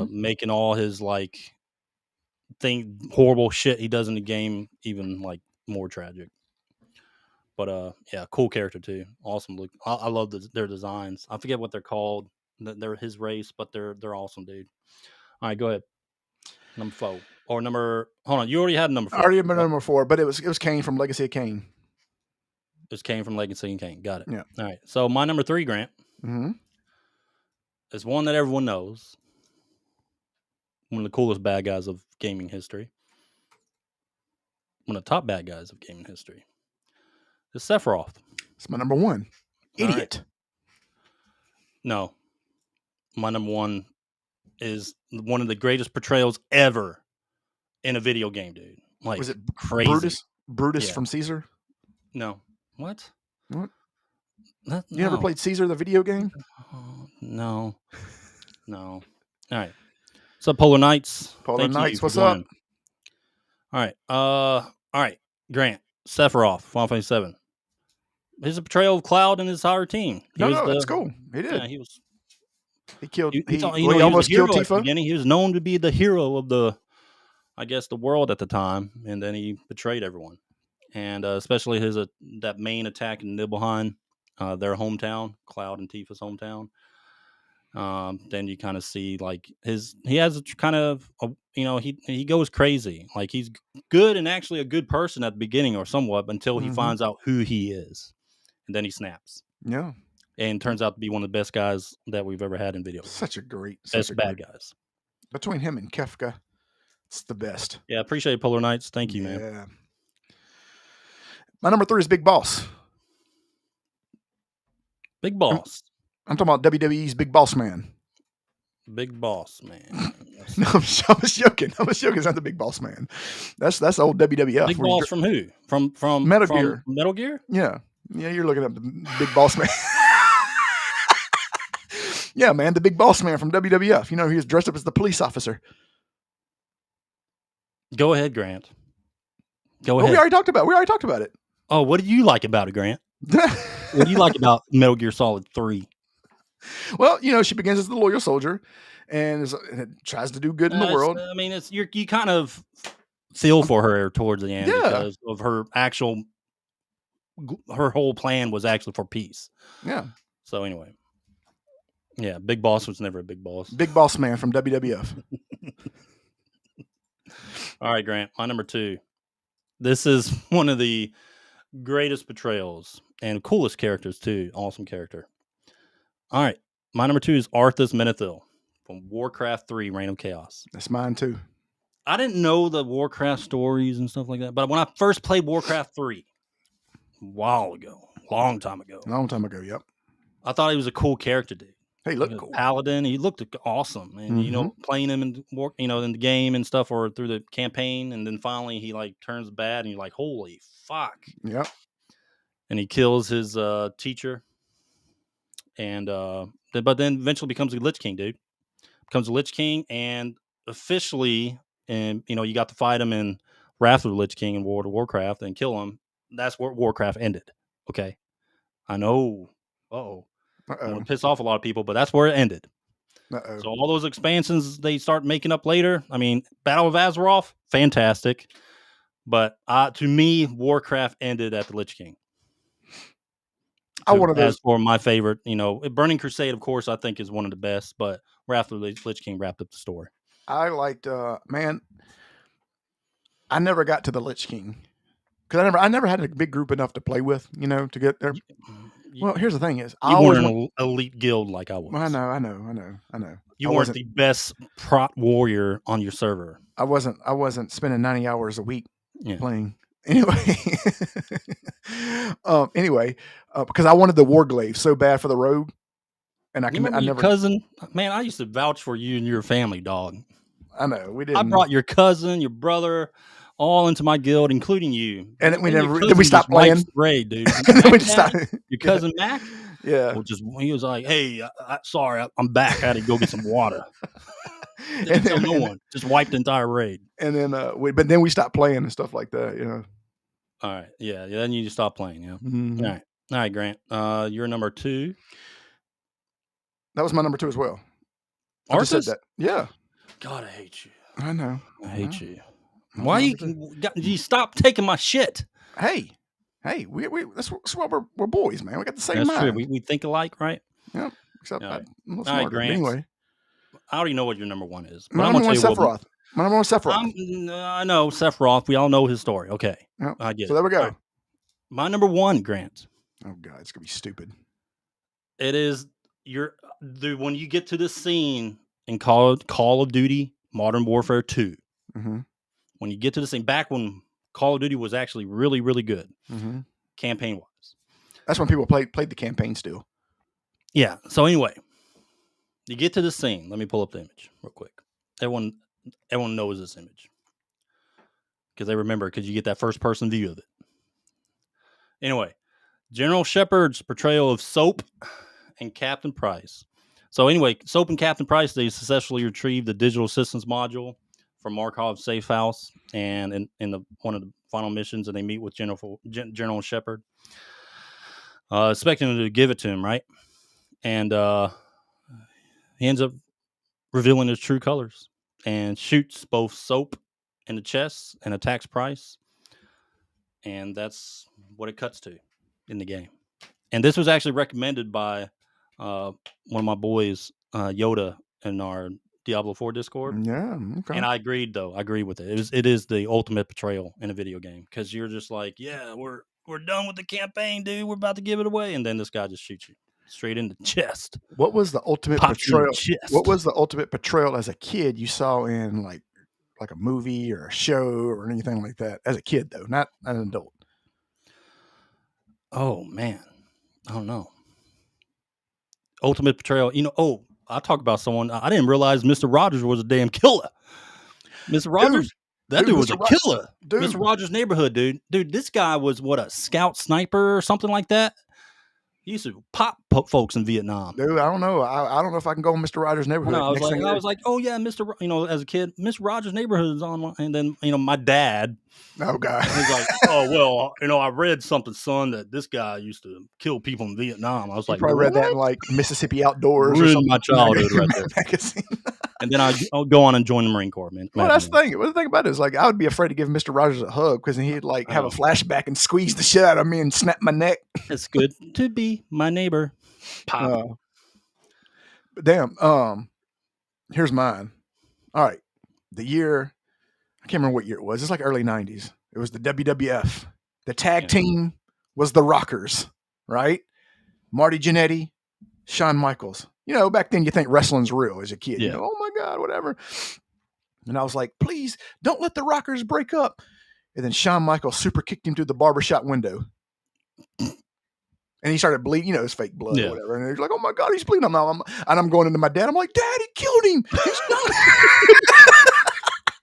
[SPEAKER 2] making all his horrible shit he does in the game even more tragic. But yeah, cool character too. Awesome look. I love their designs. I forget what they're called. They're his race, but they're awesome, dude. All right, go ahead. Number 4 or number. Hold on, you already had number 4.
[SPEAKER 1] I already had my number 4, but it was Kane from Legacy of Kain.
[SPEAKER 2] This came from Legacy and 𝐾𝐿. Got it.
[SPEAKER 1] Yeah.
[SPEAKER 2] All right. So my number 3, Grant, is one that everyone knows. One of the coolest bad guys of gaming history. One of the top bad guys of gaming history. Is Sephiroth.
[SPEAKER 1] It's my number 1. Idiot.
[SPEAKER 2] Right. No. My number 1 is one of the greatest portrayals ever in a video game, dude.
[SPEAKER 1] Was it
[SPEAKER 2] crazy?
[SPEAKER 1] Brutus from Caesar?
[SPEAKER 2] No. What?
[SPEAKER 1] You never played Caesar, the video game?
[SPEAKER 2] No. All right. What's up, Polar Knights?
[SPEAKER 1] Polar Knights, what's up?
[SPEAKER 2] All right. Grant, Sephiroth, Final Fantasy 7. His portrayal of Cloud and his entire team.
[SPEAKER 1] That's cool. He did.
[SPEAKER 2] Yeah,
[SPEAKER 1] he killed. He
[SPEAKER 2] almost
[SPEAKER 1] killed Tifa.
[SPEAKER 2] He was known to be the hero of the world at the time, and then he betrayed everyone. And especially his that main attack in 𝐬𝐻𝐫𝐽, their hometown, Cloud and Tifa's hometown. Then you kind of see he has a kind of he goes crazy. Like he's good and actually a good person at the beginning or somewhat until he finds out who he is, and then he snaps.
[SPEAKER 1] Yeah,
[SPEAKER 2] and turns out to be one of the best guys that we've ever had in video games.
[SPEAKER 1] Such a great
[SPEAKER 2] bad guys.
[SPEAKER 1] Between him and 𝐾𝐿𝐽, it's the best.
[SPEAKER 2] Yeah, appreciate it, Polar Knights. Thank you, man.
[SPEAKER 1] Yeah. My number 3 is Big Boss.
[SPEAKER 2] Big Boss.
[SPEAKER 1] I'm talking about WWE's Big Boss Man.
[SPEAKER 2] Big Boss Man.
[SPEAKER 1] No, I was joking. It's not the Big Boss Man. That's old WWF.
[SPEAKER 2] Big Boss from who? From
[SPEAKER 1] Metal Gear.
[SPEAKER 2] Metal Gear?
[SPEAKER 1] Yeah. Yeah, you're looking up the Big Boss Man. Yeah, man, the Big Boss Man from WWF. He was dressed up as the police officer.
[SPEAKER 2] Go ahead, Grant. Go ahead.
[SPEAKER 1] We already talked about it.
[SPEAKER 2] Oh, what do you like about it, Grant? What do you like about Metal Gear Solid 3?
[SPEAKER 1] Well, she begins as the loyal soldier and tries to do good in the world.
[SPEAKER 2] I mean, you kind of feel for her towards the end because of her whole plan was actually for peace.
[SPEAKER 1] Yeah.
[SPEAKER 2] So anyway, yeah, Big Boss was never a big boss.
[SPEAKER 1] Big Boss Man from WWF.
[SPEAKER 2] All right, Grant, my number 2. This is one of the greatest betrayals and coolest characters too. Awesome character. All right, my number 2 is Arthas Menethil from Warcraft 3: Reign of Chaos.
[SPEAKER 1] That's mine too.
[SPEAKER 2] I didn't know the Warcraft stories and stuff like that, but when I first played Warcraft 3 a while ago, long time ago,
[SPEAKER 1] yep,
[SPEAKER 2] I thought he was a cool character, dude.
[SPEAKER 1] He looked cool.
[SPEAKER 2] Paladin, he looked awesome, and playing him in in the game and stuff or through the campaign, and then finally he turns bad, and you're like, holy fuck.
[SPEAKER 1] Yep.
[SPEAKER 2] and he kills his teacher, and but then eventually becomes a Lich King, dude. Becomes a Lich King, and officially, and you got to fight him in Wrath of the Lich King in World of Warcraft and kill him. That's where Warcraft ended. Okay, I know. I'm gonna piss off a lot of people, but that's where it ended. So all those expansions they start making up later. I mean, Battle of Azeroth, fantastic, but to me, Warcraft ended at the Lich King. As for my favorite, Burning Crusade, of course, I think is one of the best, but Wrath of the Lich King wrapped up the story.
[SPEAKER 1] I liked, man, I never got to the Lich King because I never had a big group enough to play with, to get there. Well, here's the thing:
[SPEAKER 2] you weren't an elite guild like I was.
[SPEAKER 1] I know.
[SPEAKER 2] You weren't the best prot warrior on your server.
[SPEAKER 1] I wasn't spending 90 hours a week playing. Anyway, because I wanted the Warglaive so bad for the rogue, and I never.
[SPEAKER 2] Cousin, man, I used to vouch for you and your family, dog.
[SPEAKER 1] I know we didn't.
[SPEAKER 2] I brought your cousin, your brother, all into my guild, including you.
[SPEAKER 1] And then we stopped playing.
[SPEAKER 2] Raid, dude. Your cousin Mac.
[SPEAKER 1] Yeah.
[SPEAKER 2] He was like, "Hey, sorry, I'm back. I had to go get some water." Didn't tell no one. Just wiped the entire raid.
[SPEAKER 1] And then, but then we stopped playing and stuff like that.
[SPEAKER 2] All right. Yeah. Then you just stopped playing. Yeah.
[SPEAKER 1] Mm-hmm.
[SPEAKER 2] All right, Grant. You're number 2.
[SPEAKER 1] That was my number 2 as well.
[SPEAKER 2] I just said that.
[SPEAKER 1] Yeah.
[SPEAKER 2] God, I hate you.
[SPEAKER 1] I know.
[SPEAKER 2] I hate you. Why you stop taking my shit?
[SPEAKER 1] Hey, we that's why we're boys, man. We got the same
[SPEAKER 2] That's
[SPEAKER 1] mind.
[SPEAKER 2] True. We think alike, right?
[SPEAKER 1] Yep. Except
[SPEAKER 2] all right.
[SPEAKER 1] I'm a little smarter.
[SPEAKER 2] Grant.
[SPEAKER 1] Anyway,
[SPEAKER 2] I already know what your number 1 is.
[SPEAKER 1] My number 1 is Sephiroth. My number 1 is Sephiroth.
[SPEAKER 2] I know Sephiroth. We all know his story. Okay.
[SPEAKER 1] Yep.
[SPEAKER 2] I get it.
[SPEAKER 1] So there we go.
[SPEAKER 2] Right. My number 1, Grant.
[SPEAKER 1] Oh God, it's gonna be stupid.
[SPEAKER 2] It is when you get to this scene in Call of Duty Modern Warfare 2.
[SPEAKER 1] Mm-hmm.
[SPEAKER 2] When you get to the scene back when Call of Duty was actually really, really good, campaign wise.
[SPEAKER 1] That's when people played the campaign still.
[SPEAKER 2] Yeah. So anyway, you get to the scene. Let me pull up the image real quick. Everyone knows this image because they remember because you get that first person view of it. Anyway, General Shepard's portrayal of Soap and Captain Price. So anyway, Soap and Captain Price, they successfully retrieved the digital systems module from Markov's safe house, and in one of the final missions, and they meet with General Shepard, expecting him to give it to him, right? And he ends up revealing his true colors and shoots both Soap in the chest and attacks Price, and that's what it cuts to in the game. And this was actually recommended by one of my boys, Yoda, in our Diablo 4 Discord.
[SPEAKER 1] Yeah, okay.
[SPEAKER 2] And I agreed, though. I agree with it. It is the ultimate betrayal in a video game because you're just like, yeah, we're done with the campaign, dude. We're about to give it away, and then this guy just shoots you straight in the chest.
[SPEAKER 1] What was the ultimate betrayal? What was the ultimate betrayal as a kid you saw in like a movie or a show or anything like that? As a kid, though, not an adult.
[SPEAKER 2] Oh man, I don't know. Ultimate betrayal. I talk about someone. I didn't realize Mr. Rogers was a damn killer. Mr. Rogers, that dude was a killer. Mr. Rogers' Neighborhood, dude. Dude, this guy was a scout sniper or something like that. He used to pop folks in Vietnam.
[SPEAKER 1] Dude, I don't know. I don't know if I can go in Mr. Rogers' Neighborhood.
[SPEAKER 2] I was like, oh yeah, as a kid, Mr. Rogers' Neighborhood is online. And then, my dad.
[SPEAKER 1] Oh God.
[SPEAKER 2] He's like, oh well, I read something, son, that this guy used to kill people in Vietnam. I was like,
[SPEAKER 1] probably read that in like Mississippi Outdoors.
[SPEAKER 2] Ruined my childhood right there. Magazine. And then I'll go on and join the Marine Corps, man.
[SPEAKER 1] Well, that's the thing. The thing about it is, like, I would be afraid to give Mr. Rogers a hug because he'd like have a flashback and squeeze the shit out of me and snap my neck.
[SPEAKER 2] It's good to be my neighbor. Pop.
[SPEAKER 1] But damn. Here's mine. All right, the year I can't remember what year it was. It's like early '90s. It was the WWF. The tag team was the Rockers, right? Marty Jannetty, Shawn Michaels. Back then you think wrestling's real as a kid.
[SPEAKER 2] Yeah.
[SPEAKER 1] Oh my God, whatever. And I was like, please don't let the Rockers break up. And then Shawn Michaels super kicked him through the barbershop window. And he started bleeding, his fake blood or whatever. And he's like, oh my God, he's bleeding. I'm going into my dad. I'm like, Dad, he killed him. He's not.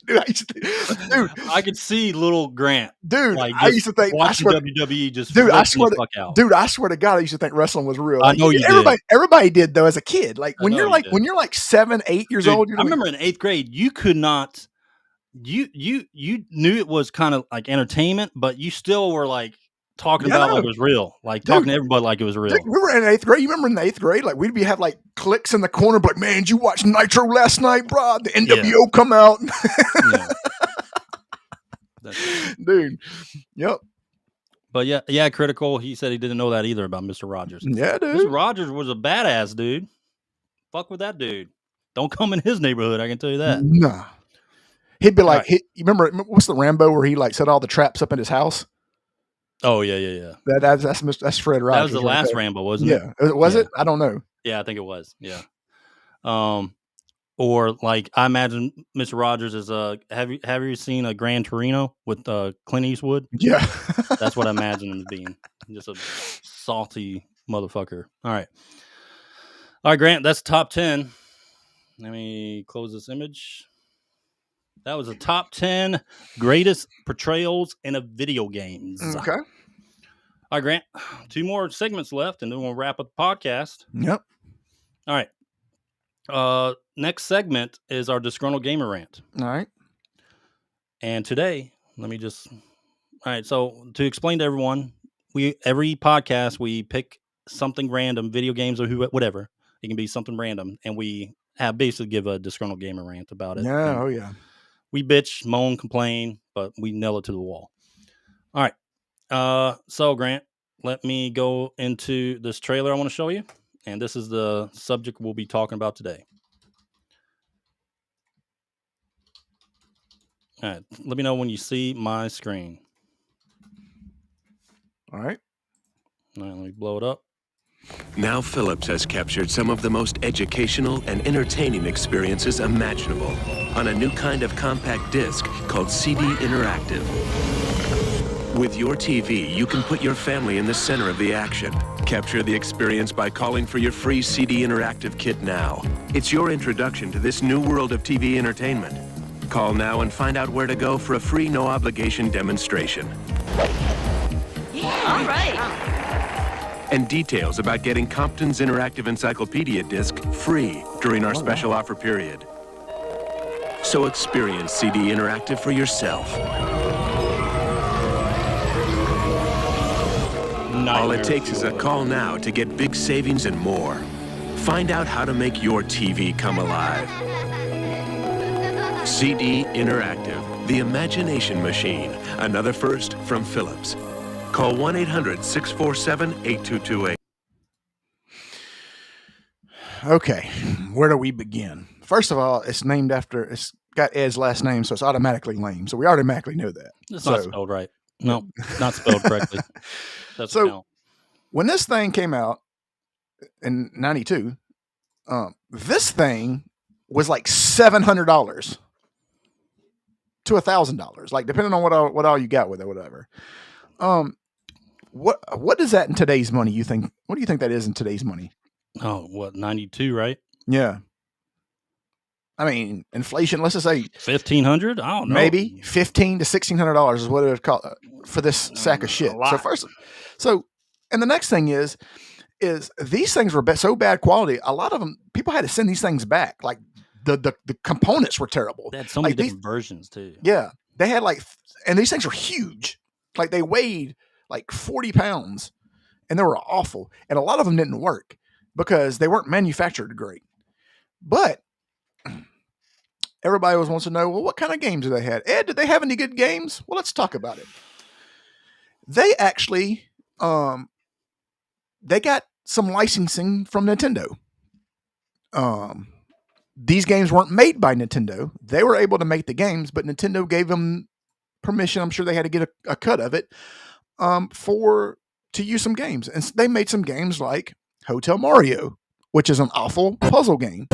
[SPEAKER 1] Dude,
[SPEAKER 2] I could see little Grant.
[SPEAKER 1] Dude,
[SPEAKER 2] like,
[SPEAKER 1] I used to think
[SPEAKER 2] watching WWE just
[SPEAKER 1] dude, I
[SPEAKER 2] flipping
[SPEAKER 1] swear
[SPEAKER 2] the fuck out.
[SPEAKER 1] Dude, I swear to God, I used to think wrestling was real.
[SPEAKER 2] I know you did.
[SPEAKER 1] Everybody did though as a kid. Like when you're
[SPEAKER 2] did.
[SPEAKER 1] when you're like 7, 8 years
[SPEAKER 2] Dude,
[SPEAKER 1] old.
[SPEAKER 2] I remember in 8th grade, you could not. You knew it was kind of like entertainment, but you still were like talking about like it was real, like talking to everybody like it was real.
[SPEAKER 1] Dude, we were in 8th grade. You remember in 8th grade, like we'd have like clicks in the corner, but like, man, did you watch Nitro last night, bro? The NWO come out, dude. Yep.
[SPEAKER 2] But yeah, Critical. He said he didn't know that either about Mr. Rogers.
[SPEAKER 1] Yeah, dude.
[SPEAKER 2] Mr. Rogers was a badass dude. Fuck with that dude. Don't come in his neighborhood. I can tell you that.
[SPEAKER 1] Nah. He'd be like, you remember what's the Rambo where he like set all the traps up in his house?
[SPEAKER 2] Oh yeah.
[SPEAKER 1] That's Fred Rogers.
[SPEAKER 2] That was the last Rambo, wasn't it?
[SPEAKER 1] Yeah, was it? I don't know.
[SPEAKER 2] Yeah, I think it was. Yeah. Or like I imagine Mr. Rogers is have you seen a Gran Torino with Clint Eastwood?
[SPEAKER 1] Yeah,
[SPEAKER 2] that's what I imagine him being. Just a salty motherfucker. All right, Grant. That's top 10. Let me close this image. That was a top 10 greatest portrayals in a video games.
[SPEAKER 1] Okay.
[SPEAKER 2] All right, Grant. 2 more segments left, and then we'll wrap up the podcast.
[SPEAKER 1] Yep.
[SPEAKER 2] All right. Next segment is our Disgruntled Gamer Rant.
[SPEAKER 1] All right.
[SPEAKER 2] And today, all right. So to explain to everyone, every podcast we pick something random, video games or whatever. It can be something random, and we basically give a Disgruntled Gamer Rant about it.
[SPEAKER 1] Yeah.
[SPEAKER 2] And
[SPEAKER 1] oh yeah.
[SPEAKER 2] we bitch, moan, complain, but we nail it to the wall. All right. So Grant, let me go into this trailer I want to show you. And this is the subject we'll be talking about today. All right. Let me know when you see my screen.
[SPEAKER 1] All right.
[SPEAKER 2] All right, let me blow it up.
[SPEAKER 6] Now Philips has captured some of the most educational and entertaining experiences imaginable on a new kind of compact disc called CD Interactive. With your TV, you can put your family in the center of the action. Capture the experience by calling for your free CD Interactive kit now. It's your introduction to this new world of TV entertainment. Call now and find out where to go for a free no-obligation demonstration.
[SPEAKER 3] All right.
[SPEAKER 6] And details about getting Compton's Interactive Encyclopedia disc free during our special offer period. So experience CD Interactive for yourself. All it takes is a call now to get big savings and more. Find out how to make your TV come alive. CD Interactive, the imagination machine. Another first from Philips. Call 1-800-647-8228.
[SPEAKER 1] Okay, where do we begin? First of all, it's got Ed's last name, so it's automatically lame. So we automatically know that.
[SPEAKER 2] It's not spelled right. No, not spelled correctly.
[SPEAKER 1] So when this thing came out in 92, this thing was like $700 to $1,000, like depending on what all you got with it, whatever. What is that in today's money? You think? What do you think that is in today's money?
[SPEAKER 2] Oh, what, 92, right?
[SPEAKER 1] Yeah. I mean, inflation. Let's just say
[SPEAKER 2] $1,500. I don't know.
[SPEAKER 1] Maybe $1,500 to $1,600 is what it would cost for this sack of shit. And the next thing is these things were so bad quality. A lot of them, people had to send these things back. Like the components were terrible.
[SPEAKER 2] They had so many different versions too.
[SPEAKER 1] Yeah, they had and these things were huge. Like they weighed like 40 pounds, and they were awful. And a lot of them didn't work because they weren't manufactured great. But everybody always wants to know, well, what kind of games do they have? Ed, did they have any good games? Well, let's talk about it. They actually, they got some licensing from Nintendo. These games weren't made by Nintendo. They were able to make the games, but Nintendo gave them permission. I'm sure they had to get a cut of it to use some games. And they made some games like Hotel Mario, which is an awful puzzle game.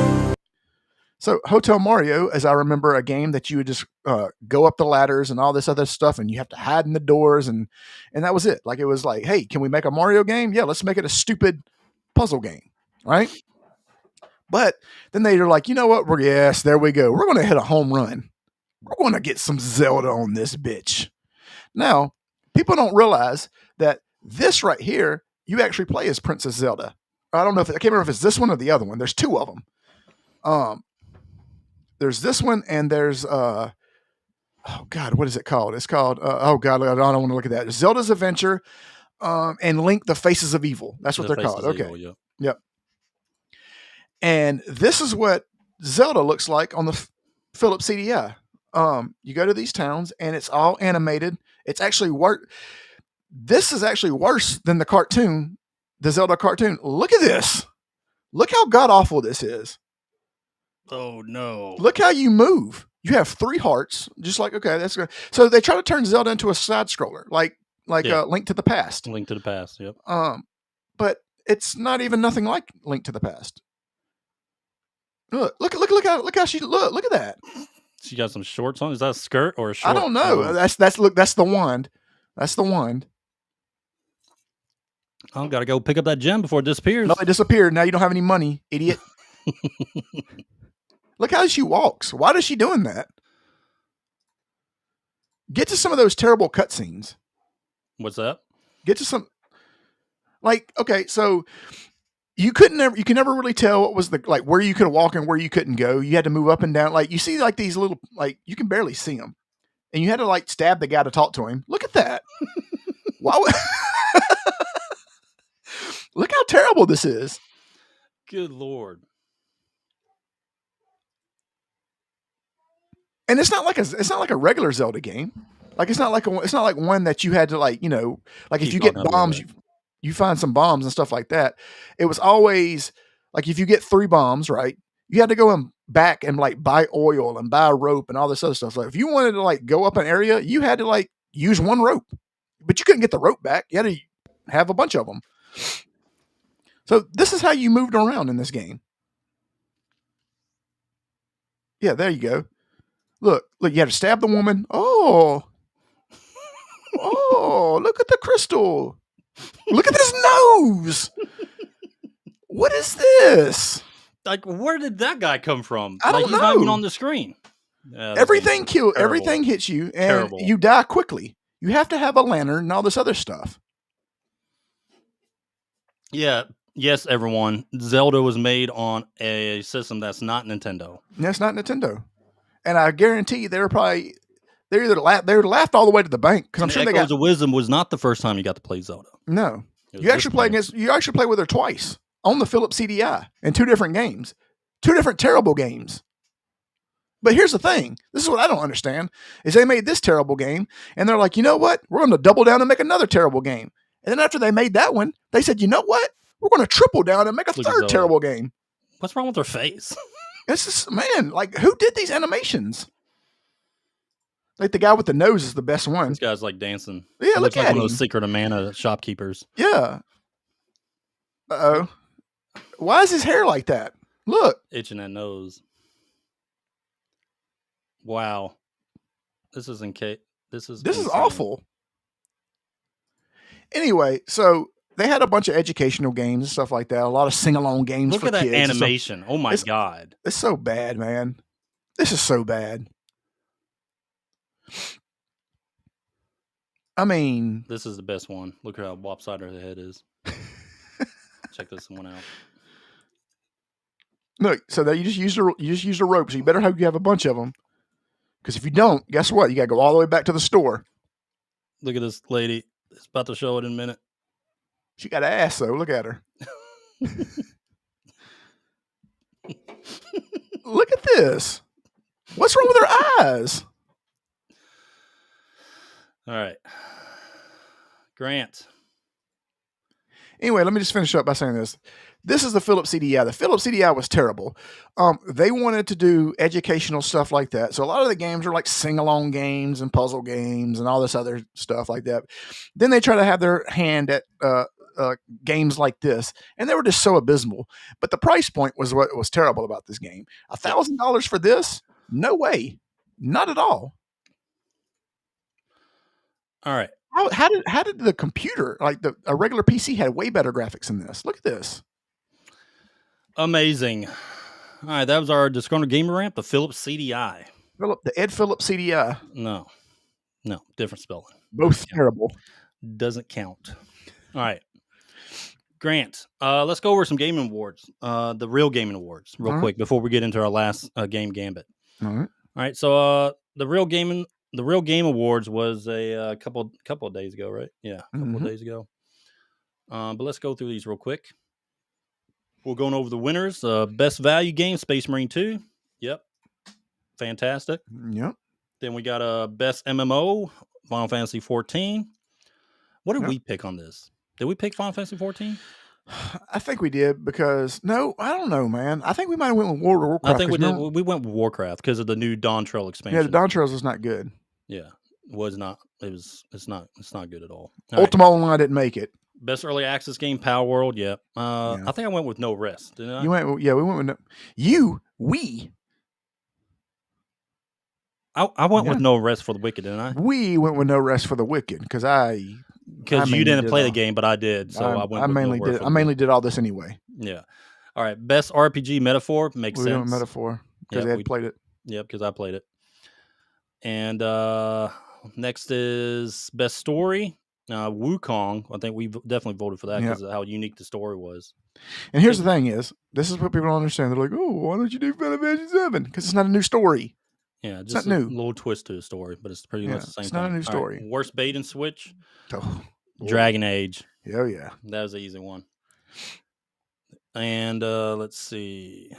[SPEAKER 1] So Hotel Mario, as I remember, a game that you would just go up the ladders and all this other stuff, and you have to hide in the doors, and that was it. Like it was like, hey, can we make a Mario game? Yeah, let's make it a stupid puzzle game, right? But then they were like, you know what? Yes, there we go. We're going to hit a home run we're going to get some Zelda on this bitch. Now, people don't realize that this right here, you actually play as Princess Zelda. I don't know I can't remember if it's this one or the other one. There's two of them. There's this one and there's oh God, what is it called? It's called oh God, I don't want to look at that. Zelda's Adventure and Link: The Faces of Evil. That's what they're called. Okay.
[SPEAKER 2] Evil,
[SPEAKER 1] Yep. And this is what Zelda looks like on the Philips CDI. You go to these towns and it's all animated. It's actually this is actually worse than the cartoon, the Zelda cartoon. Look at this. Look how god awful this is.
[SPEAKER 2] Oh no.
[SPEAKER 1] Look how you move. You have 3 hearts, just like, okay, that's good. So they try to turn Zelda into a side scroller, like Link to the Past.
[SPEAKER 2] Link to the Past, yep.
[SPEAKER 1] But it's not even nothing like Link to the Past. Look how she look at that.
[SPEAKER 2] She got some shorts on. Is that a skirt or a short?
[SPEAKER 1] I don't know. That's the wand. That's the wand.
[SPEAKER 2] I gotta go pick up that gem before it disappears.
[SPEAKER 1] No, it disappeared. Now you don't have any money, idiot. Look how she walks. Why is she doing that? Get to some of those terrible cutscenes.
[SPEAKER 2] What's that?
[SPEAKER 1] Get to some, like, okay, so you can never really tell what was where you could walk and where you couldn't go. You had to move up and down. Like, you see like these little, like, you can barely see them. And you had to like stab the guy to talk to him. Look at that. Why would look how terrible this is.
[SPEAKER 2] Good Lord.
[SPEAKER 1] And it's not like a regular Zelda game. Like, it's not like one that you had to, like, you know, like if you get bombs, you find some bombs and stuff like that. It was always like, if you get 3 bombs, right, you had to go back and like buy oil and buy a rope and all this other stuff. So if you wanted to like go up an area, you had to like use 1 rope, but you couldn't get the rope back. You had to have a bunch of them. So this is how you moved around in this game. Yeah, there you go. Look, you had to stab the woman. Oh, look at the crystal. Look at this nose. What is this?
[SPEAKER 2] Like, where did that guy come from?
[SPEAKER 1] I don't
[SPEAKER 2] he's
[SPEAKER 1] know.
[SPEAKER 2] not even on the screen. Yeah,
[SPEAKER 1] Everything hits you, and you die quickly. You have to have a lantern and all this other stuff.
[SPEAKER 2] Yeah. Yes, everyone. Zelda was made on a system that's not Nintendo.
[SPEAKER 1] That's not Nintendo. And I guarantee they laughed all the way to the bank, because I'm sure
[SPEAKER 2] Echoes of Wisdom was not the first time you got to play Zelda.
[SPEAKER 1] No, you actually play with her twice on the Philips CDI in 2 different games, 2 different terrible games. But here's the thing: this is what I don't understand: is they made this terrible game, and they're like, you know what? We're going to double down and make another terrible game. And then after they made that one, they said, you know what? We're going to triple down and make a third terrible game.
[SPEAKER 2] What's wrong with her face?
[SPEAKER 1] It's just, man, like, who did these animations? Like, the guy with the nose is the best one.
[SPEAKER 2] This guy's like dancing.
[SPEAKER 1] Yeah, look at him.
[SPEAKER 2] One of those Secret of Mana shopkeepers.
[SPEAKER 1] Yeah. Uh-oh. Why is his hair like that? Look.
[SPEAKER 2] Itching that nose. Wow. This is
[SPEAKER 1] awful. Anyway, so they had a bunch of educational games and stuff like that. A lot of sing-along games for kids.
[SPEAKER 2] Look at that animation. Oh my God.
[SPEAKER 1] It's so bad, man. This is so bad. I mean,
[SPEAKER 2] this is the best one. Look at how lopsided her head is. Check this one out.
[SPEAKER 1] Look, so that you just used a rope, so you better hope you have a bunch of them. Because if you don't, guess what? You got to go all the way back to the store.
[SPEAKER 2] Look at this lady. It's about to show it in a minute.
[SPEAKER 1] She got ass, though. Look at her. Look at this. What's wrong with her eyes?
[SPEAKER 2] All right. Grant.
[SPEAKER 1] Anyway, let me just finish up by saying this. This is the Philips CDI. The Philips CDI was terrible. They wanted to do educational stuff like that. So a lot of the games are like sing-along games and puzzle games and all this other stuff like that. Then they try to have their hand at games like this, and they were just so abysmal. But the price point was what was terrible about this game. $1,000 for this? No way. Not at all.
[SPEAKER 2] All right.
[SPEAKER 1] How did the computer, like a regular PC, had way better graphics than this? Look at this.
[SPEAKER 2] Amazing. All right, that was our Disgruntled Gamer Rant, the Philips CDI.
[SPEAKER 1] The Ed Phillips CDI.
[SPEAKER 2] No, different spelling.
[SPEAKER 1] Both terrible.
[SPEAKER 2] Doesn't count. All right. Grant, let's go over some gaming awards. The real gaming awards, real quick, before we get into our last game Gambit.
[SPEAKER 1] All
[SPEAKER 2] right. So the real game awards was a couple of days ago, right? Yeah, a couple of days ago. But let's go through these real quick. We're going over the winners. Best value game, Space Marine 2. Yep. Fantastic.
[SPEAKER 1] Yep.
[SPEAKER 2] Then we got a best MMO, Final Fantasy 14. What did we pick on this? Did we pick Final Fantasy 14?
[SPEAKER 1] I think we did because I don't know, man. I think we might have went with World of Warcraft.
[SPEAKER 2] I think we did. We went with Warcraft because of the new Dawn Trail expansion.
[SPEAKER 1] Yeah, the Dawn Trails was not good.
[SPEAKER 2] Yeah, was not. It's not good at all.
[SPEAKER 1] Ultima Online didn't make it.
[SPEAKER 2] Best early access game, Power World. Yeah. I think I went with No Rest. Didn't I?
[SPEAKER 1] We went with
[SPEAKER 2] I went with No Rest for the Wicked, didn't I?
[SPEAKER 1] We went with No Rest for the Wicked because
[SPEAKER 2] you didn't play the game, but I did. So I went.
[SPEAKER 1] I mainly did all this anyway.
[SPEAKER 2] Yeah. All right. Best RPG Metaphor makes sense.
[SPEAKER 1] We went Metaphor because they had played it.
[SPEAKER 2] Yep, because I played it. And next is best story. 𝐬𝐻𝐭. I think we definitely voted for that because of how unique the story was.
[SPEAKER 1] And here's the thing: this is what people don't understand. They're like, "Oh, why don't you do Final Fantasy 7? Because it's not a new story."
[SPEAKER 2] Yeah, just a little twist to the story, but it's pretty much the same thing. It's not
[SPEAKER 1] a new story.
[SPEAKER 2] Right, worst bait and switch.
[SPEAKER 1] Oh,
[SPEAKER 2] Dragon Age.
[SPEAKER 1] Oh yeah,
[SPEAKER 2] that was an easy one. And let's see.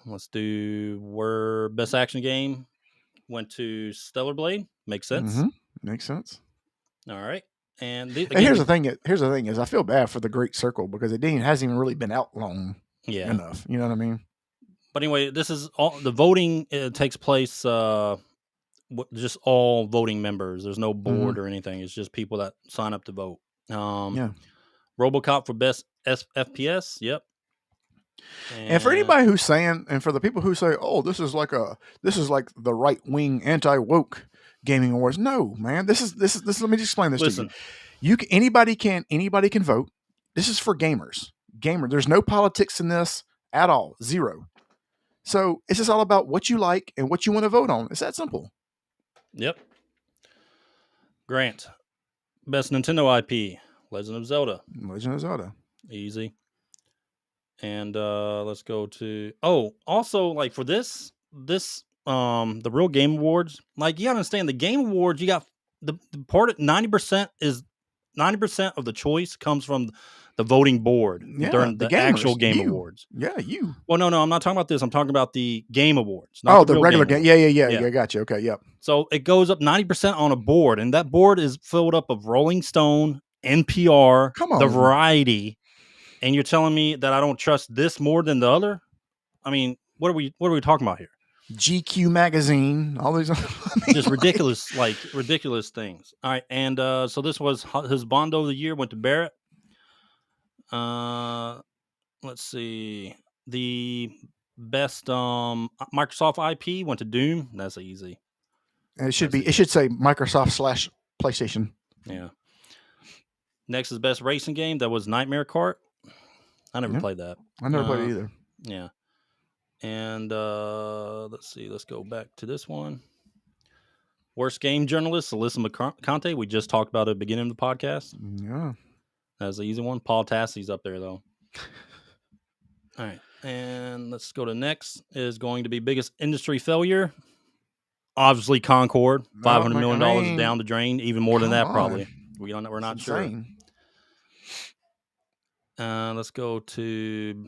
[SPEAKER 2] Let's do where best action game went to Stellar Blade. Makes sense.
[SPEAKER 1] Mm-hmm. Makes sense.
[SPEAKER 2] All right. And
[SPEAKER 1] here's the thing. Here's the thing is I feel bad for the Great Circle because it hasn't even really been out long enough. You know what I mean?
[SPEAKER 2] But anyway, this is all the voting. It takes place. Just all voting members. There's no board or anything. It's just people that sign up to vote. RoboCop for best FPS. Yep.
[SPEAKER 1] And for anybody who's saying, and for the people who say, "Oh, this is like the right wing anti woke gaming awards," no, man. This is. Let me just explain this to you. Anybody can vote. This is for gamers. There's no politics in this at all. Zero. So it's just all about what you like and what you want to vote on. It's that simple.
[SPEAKER 2] Yep. Grant, best Nintendo IP, Legend of Zelda.
[SPEAKER 1] Legend of Zelda.
[SPEAKER 2] Easy. And let's go to also like for this the real game awards, like you gotta understand the game awards, you got the part of 90% of the choice comes from the voting board during the actual game awards.
[SPEAKER 1] Yeah, you.
[SPEAKER 2] Well, no, I'm not talking about this. I'm talking about the game awards.
[SPEAKER 1] The regular game. Yeah. Gotcha. Okay, yep.
[SPEAKER 2] So it goes up 90% on a board, and that board is filled up of Rolling Stone, NPR, the Variety, and you're telling me that I don't trust this more than the other? I mean, what are we talking about here?
[SPEAKER 1] GQ magazine, all these
[SPEAKER 2] just ridiculous, ridiculous things. All right, and so this was his Bondo of the year went to Barrett. Let's see. The best Microsoft IP went to Doom. That's easy.
[SPEAKER 1] And it should say Microsoft / PlayStation.
[SPEAKER 2] Yeah. Next is best racing game. That was Nightmare Kart. I never played that.
[SPEAKER 1] I never played it either.
[SPEAKER 2] Yeah. And let's see. Let's go back to this one. Worst game journalist, 𝐿'Alyssa Mercante. We just talked about it at the beginning of the podcast.
[SPEAKER 1] Yeah.
[SPEAKER 2] That's the easy one. Paul Tassi's up there, though. All right. And let's go to next is going to be biggest industry failure. Obviously, Concord. $500 million down the drain. Even more than that, probably. We're not sure. Let's go to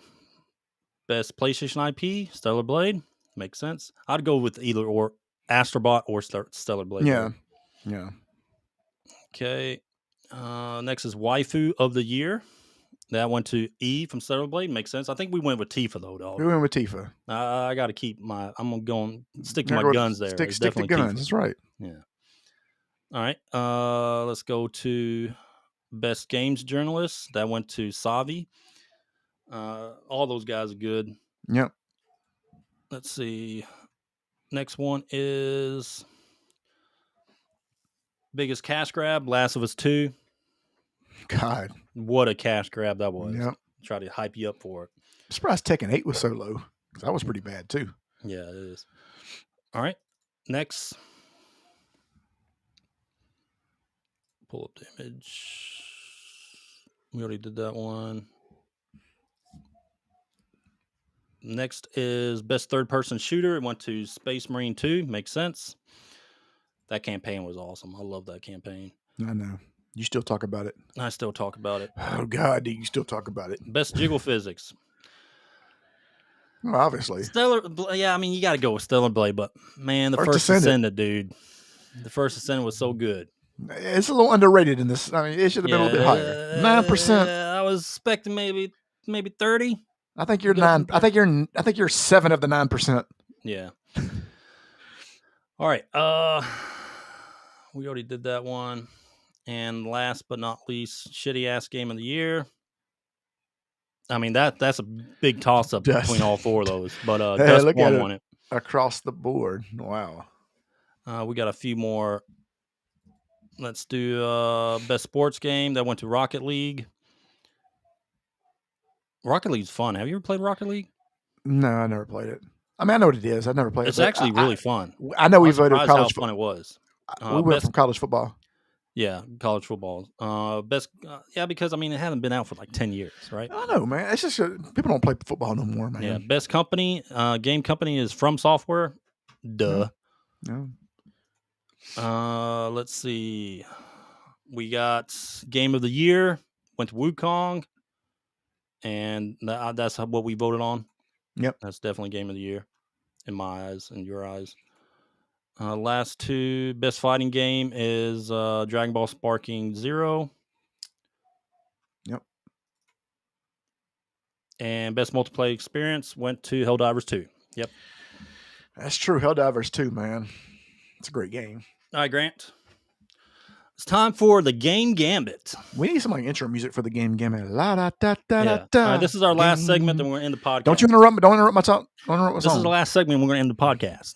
[SPEAKER 2] best PlayStation IP, Stellar Blade. Makes sense. I'd go with either or Astrobot or Stellar Blade.
[SPEAKER 1] Yeah. Yeah.
[SPEAKER 2] Okay. Next is Waifu of the Year. That went to E from Stellar Blade. Makes sense. I think we went with Tifa, though, dog.
[SPEAKER 1] We went with Tifa.
[SPEAKER 2] I got to keep I'm going to stick to my guns there.
[SPEAKER 1] Stick to guns. Tifa. That's right.
[SPEAKER 2] Yeah. All right. Let's go to best games journalist. That went to Savi. All those guys are good.
[SPEAKER 1] Yep.
[SPEAKER 2] Let's see. Next one is biggest cash grab, Last of Us 2.
[SPEAKER 1] God.
[SPEAKER 2] What a cash grab that was.
[SPEAKER 1] Yep.
[SPEAKER 2] Try to hype you up for it.
[SPEAKER 1] I'm surprised Tekken 8 was so low. That was pretty bad, too.
[SPEAKER 2] Yeah, it is. All right. Next. Pull up the image. We already did that one. Next is best third-person shooter. It went to Space Marine 2. Makes sense. That campaign was awesome. I love that campaign.
[SPEAKER 1] I know. You still talk about it.
[SPEAKER 2] I still talk about it.
[SPEAKER 1] Oh, God, do you still talk about it?
[SPEAKER 2] Best jiggle physics.
[SPEAKER 1] Well, obviously.
[SPEAKER 2] Stellar, yeah, I mean, you got to go with Stellar Blade, but, man, the first Ascendant, dude. The first Ascendant was so good.
[SPEAKER 1] It's a little underrated in this. I mean, it should have been a little bit higher. 9%.
[SPEAKER 2] I was expecting maybe 30.
[SPEAKER 1] I think you're 9. I think you're 7 of the 9%.
[SPEAKER 2] Yeah. All right. We already did that one. And last but not least, shitty ass game of the year. I mean, that's a big toss up between all four of those. But Dust One won it
[SPEAKER 1] across the board. Wow.
[SPEAKER 2] We got a few more. Let's do best sports game. That went to Rocket League. Rocket League's fun. Have you ever played Rocket League?
[SPEAKER 1] No, I never played it. I mean, I know what it is. I never played it.
[SPEAKER 2] It's actually really fun.
[SPEAKER 1] I know we voted college
[SPEAKER 2] football. Fun it was.
[SPEAKER 1] We went from college football.
[SPEAKER 2] Yeah, college football. Best, because I mean it hasn't been out for like 10 years, right?
[SPEAKER 1] I know, man. It's just people don't play football no more, man.
[SPEAKER 2] Yeah, best company, game company is From Software. Duh.
[SPEAKER 1] No.
[SPEAKER 2] Let's see. We got game of the year went to Wukong, and that's what we voted on.
[SPEAKER 1] Yep,
[SPEAKER 2] that's definitely game of the year in my eyes and your eyes. Last two, best fighting game is Dragon Ball Sparking 0.
[SPEAKER 1] Yep.
[SPEAKER 2] And best multiplayer experience went to Helldivers 2. Yep.
[SPEAKER 1] That's true. Helldivers 2, man. It's a great game.
[SPEAKER 2] All right, Grant. It's time for the game Gambit.
[SPEAKER 1] We need some like intro music for the game Gambit. La da da da
[SPEAKER 2] yeah.
[SPEAKER 1] da.
[SPEAKER 2] All right, this is our last segment, then we're going to end the podcast.
[SPEAKER 1] Don't interrupt my talk.
[SPEAKER 2] This is the last segment. We're going to end the podcast.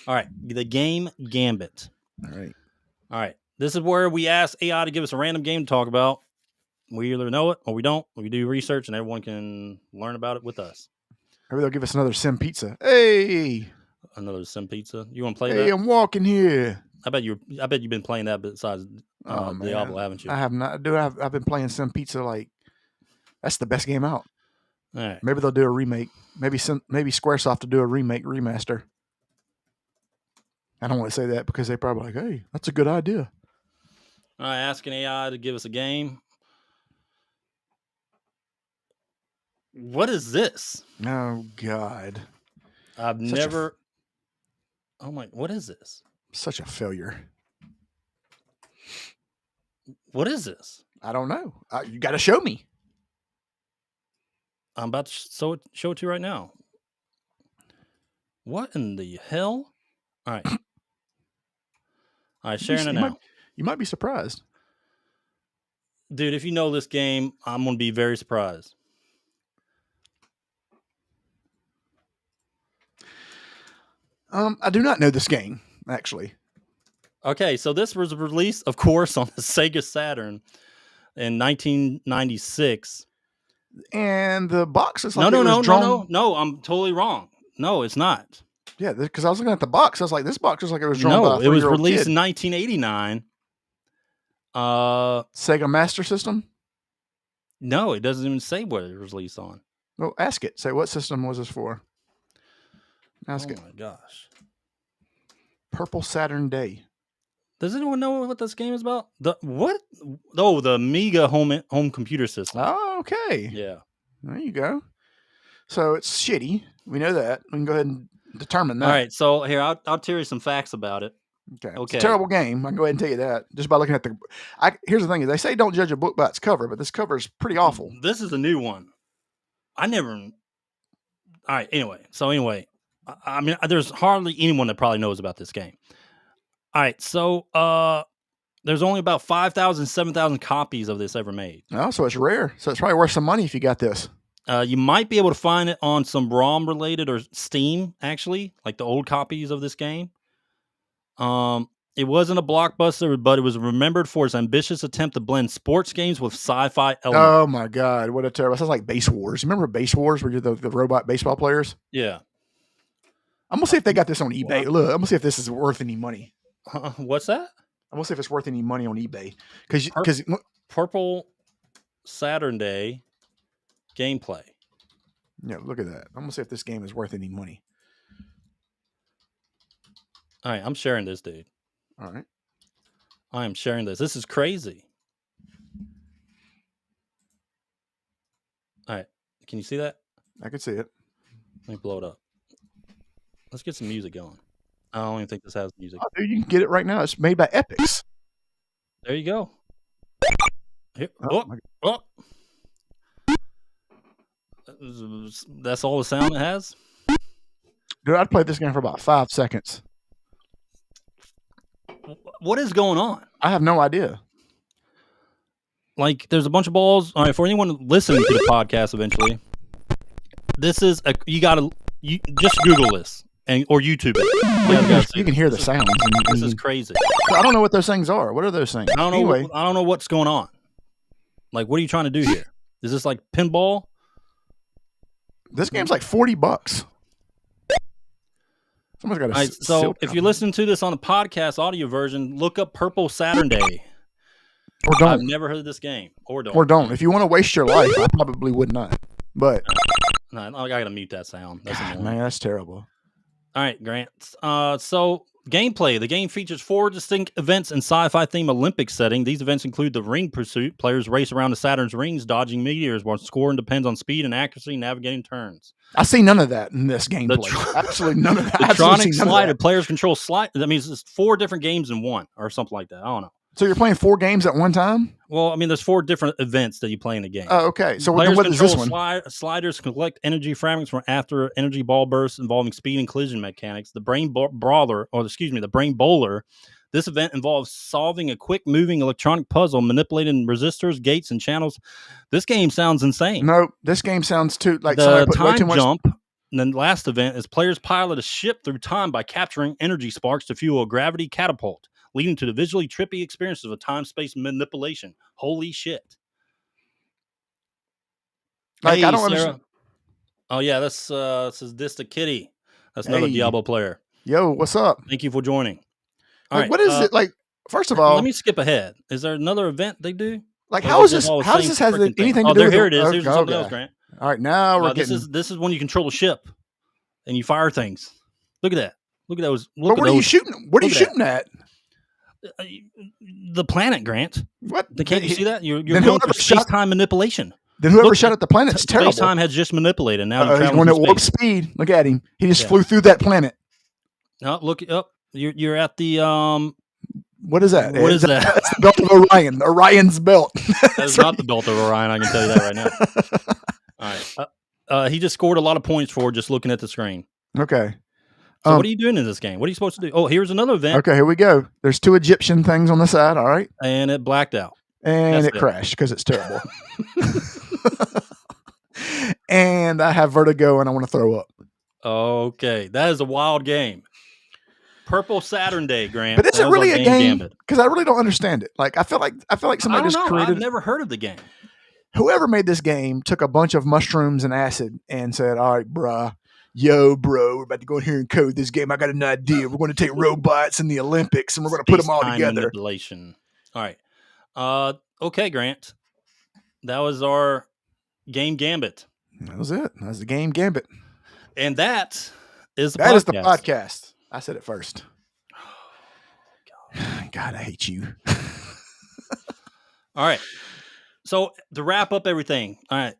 [SPEAKER 2] All right, the game Gambit. All right. This is where we ask AI to give us a random game to talk about. We either know it or we don't. We do research, and everyone can learn about it with us.
[SPEAKER 1] Maybe they'll give us another Sim Pizza. Hey,
[SPEAKER 2] another Sim Pizza. You want to play that?
[SPEAKER 1] Hey, I'm walking here.
[SPEAKER 2] I bet you've been playing that besides Diablo, haven't you?
[SPEAKER 1] I have not. Dude, I've been playing Sim Pizza. Like, that's the best game out.
[SPEAKER 2] All right.
[SPEAKER 1] Maybe they'll do a remake. Maybe Squaresoft will do a remaster. I don't want to say that because they probably like, hey, that's a good idea.
[SPEAKER 2] All right, asking AI to give us a game. What is this?
[SPEAKER 1] Oh, God.
[SPEAKER 2] I've never... Oh, my... What is this?
[SPEAKER 1] Such a failure.
[SPEAKER 2] What is this?
[SPEAKER 1] I don't know. You got to show me.
[SPEAKER 2] I'm about to show it to you right now. What in the hell? All right. All right, sharing it now.
[SPEAKER 1] You might be surprised.
[SPEAKER 2] Dude, if you know this game, I'm going to be very surprised.
[SPEAKER 1] I do not know this game, actually.
[SPEAKER 2] Okay, so this was released, of course, on the Sega Saturn in 1996.
[SPEAKER 1] And the box is like
[SPEAKER 2] No, I'm totally wrong. No, it's not.
[SPEAKER 1] Yeah, because I was looking at the box. I was like, this box is like it was drawn by a 3-year-old
[SPEAKER 2] it was released
[SPEAKER 1] kid.
[SPEAKER 2] in 1989.
[SPEAKER 1] Sega Master System?
[SPEAKER 2] No, it doesn't even say what it was released on.
[SPEAKER 1] Well, ask it. Say, what system was this for? Ask it.
[SPEAKER 2] Oh, my gosh.
[SPEAKER 1] Purple Saturn Day.
[SPEAKER 2] Does anyone know what this game is about? What? Oh, the Amiga home computer system.
[SPEAKER 1] Oh, okay.
[SPEAKER 2] Yeah.
[SPEAKER 1] There you go. So it's shitty. We know that. We can go ahead and determine that.
[SPEAKER 2] All right. So here, I'll tell you some facts about it.
[SPEAKER 1] Okay. It's a terrible game. I can go ahead and tell you that just by looking at here's the thing: is they say don't judge a book by its cover, but this cover is pretty awful.
[SPEAKER 2] This is a new one. All right. Anyway, I mean, there's hardly anyone that probably knows about this game. All right. So there's only about 5,000, 7,000 copies of this ever made.
[SPEAKER 1] Oh, so it's rare. So it's probably worth some money if you got this.
[SPEAKER 2] You might be able to find it on some ROM related or Steam, actually, like the old copies of this game. It wasn't a blockbuster, but it was remembered for its ambitious attempt to blend sports games with sci-fi elements.
[SPEAKER 1] Oh my God, what a terrible! It sounds like Base Wars. Remember Base Wars, where you're the robot baseball players?
[SPEAKER 2] Yeah.
[SPEAKER 1] I'm gonna see if they got this on eBay. Look, I'm gonna see if this is worth any money.
[SPEAKER 2] What's that?
[SPEAKER 1] I'm gonna see if it's worth any money on eBay because
[SPEAKER 2] Purple Saturn Day gameplay.
[SPEAKER 1] Yeah, look at that. I'm gonna see if this game is worth any money.
[SPEAKER 2] All right, I'm sharing this, dude.
[SPEAKER 1] All right,
[SPEAKER 2] I am sharing this. This is crazy. All right, can you see that?
[SPEAKER 1] I can see it.
[SPEAKER 2] Let me blow it up. Let's get some music going. I don't even think this has music.
[SPEAKER 1] Oh, dude, you can get it right now. It's made by Epics.
[SPEAKER 2] There you go. Here, That's all the sound it has?
[SPEAKER 1] Dude, I'd play this game for about 5 seconds.
[SPEAKER 2] What is going on?
[SPEAKER 1] I have no idea.
[SPEAKER 2] Like, there's a bunch of balls. All right, for anyone listening to the podcast eventually, this is you just Google this or YouTube it.
[SPEAKER 1] You can hear the sounds.
[SPEAKER 2] This is crazy.
[SPEAKER 1] I don't know what those things are. What are those things?
[SPEAKER 2] I don't know. I don't know what's going on. Like, what are you trying to do here? Is this like pinball?
[SPEAKER 1] This game's like $40. Someone's got a
[SPEAKER 2] so if you're listening to this on the podcast audio version, look up Purple Saturn Day.
[SPEAKER 1] Or don't.
[SPEAKER 2] I've never heard of this game. Or don't.
[SPEAKER 1] Or don't. If you want to waste your life, I probably would not. But
[SPEAKER 2] no, I gotta mute that sound. That's
[SPEAKER 1] God, man, that's terrible.
[SPEAKER 2] All right, Grant. So gameplay. The game features 4 distinct events in sci-fi theme Olympic setting. These events include the ring pursuit. Players race around the Saturn's rings, dodging meteors, while scoring depends on speed and accuracy, navigating turns.
[SPEAKER 1] I see none of that in this gameplay. Absolutely none of that.
[SPEAKER 2] The Tronic slider. Players control slide. That means it's 4 different games in one, or something like that. I don't know.
[SPEAKER 1] So you're playing 4 games at one time?
[SPEAKER 2] Well, I mean, there's 4 different events that you play in the game.
[SPEAKER 1] Oh, okay. So
[SPEAKER 2] players
[SPEAKER 1] what is this one?
[SPEAKER 2] Sliders collect energy fragments from after energy ball bursts involving speed and collision mechanics. The brain bowler. This event involves solving a quick-moving electronic puzzle, manipulating resistors, gates, and channels. This game sounds insane.
[SPEAKER 1] No, this game sounds too like
[SPEAKER 2] the time jump. And then the last event is players pilot a ship through time by capturing energy sparks to fuel a gravity catapult, leading to the visually trippy experiences of time-space manipulation. Holy shit.
[SPEAKER 1] Like,
[SPEAKER 2] hey,
[SPEAKER 1] I don't
[SPEAKER 2] Sarah.
[SPEAKER 1] understand.
[SPEAKER 2] Oh, yeah, this is Dista Kitty. That's another Diablo player.
[SPEAKER 1] Yo, what's up?
[SPEAKER 2] Thank you for joining. All
[SPEAKER 1] like,
[SPEAKER 2] right,
[SPEAKER 1] what is it? Like, first of all...
[SPEAKER 2] Let me skip ahead. Is there another event they do?
[SPEAKER 1] Like, how does this have anything to do with...
[SPEAKER 2] Here it is. Here's something else, Grant.
[SPEAKER 1] All right, now we're getting...
[SPEAKER 2] This is when you control a ship and you fire things. Look at that. Look at those.
[SPEAKER 1] But what are you shooting? What are you shooting at?
[SPEAKER 2] The planet, Grant.
[SPEAKER 1] What?
[SPEAKER 2] Can't you see that? You're going for space-time manipulation.
[SPEAKER 1] Then whoever shot at the planet's terrible.
[SPEAKER 2] Space-time has just manipulated. Now
[SPEAKER 1] he's going at warp speed. Look at him. He just flew through that planet.
[SPEAKER 2] No, look up. You're at the
[SPEAKER 1] What is that?
[SPEAKER 2] What is that?
[SPEAKER 1] That's the belt of Orion. Orion's belt.
[SPEAKER 2] That's not the belt of Orion. I can tell you that right now. All right. He just scored a lot of points for just looking at the screen.
[SPEAKER 1] Okay.
[SPEAKER 2] So what are you doing in this game? What are you supposed to do? Oh, here's another event.
[SPEAKER 1] Okay, here we go. There's 2 Egyptian things on the side. All right.
[SPEAKER 2] And it blacked out.
[SPEAKER 1] And it crashed because it's terrible. And I have vertigo and I want to throw up.
[SPEAKER 2] Okay. That is a wild game. Purple Saturn Day, Grant.
[SPEAKER 1] But is it really a game? Because I really don't understand it. Like I feel like somebody just created.
[SPEAKER 2] I've never heard of the game.
[SPEAKER 1] Whoever made this game took a bunch of mushrooms and acid and said, "All right, bruh, we're about to go in here and code this game. I got an idea. We're going to take robots in the Olympics and we're going to put them all together."
[SPEAKER 2] Manipulation. All right. Okay, Grant. That was our game Gambit.
[SPEAKER 1] That was it. That was the game Gambit.
[SPEAKER 2] And that is the
[SPEAKER 1] podcast. That is the podcast. I said it first. God, I hate you.
[SPEAKER 2] All right. So to wrap up everything, all right.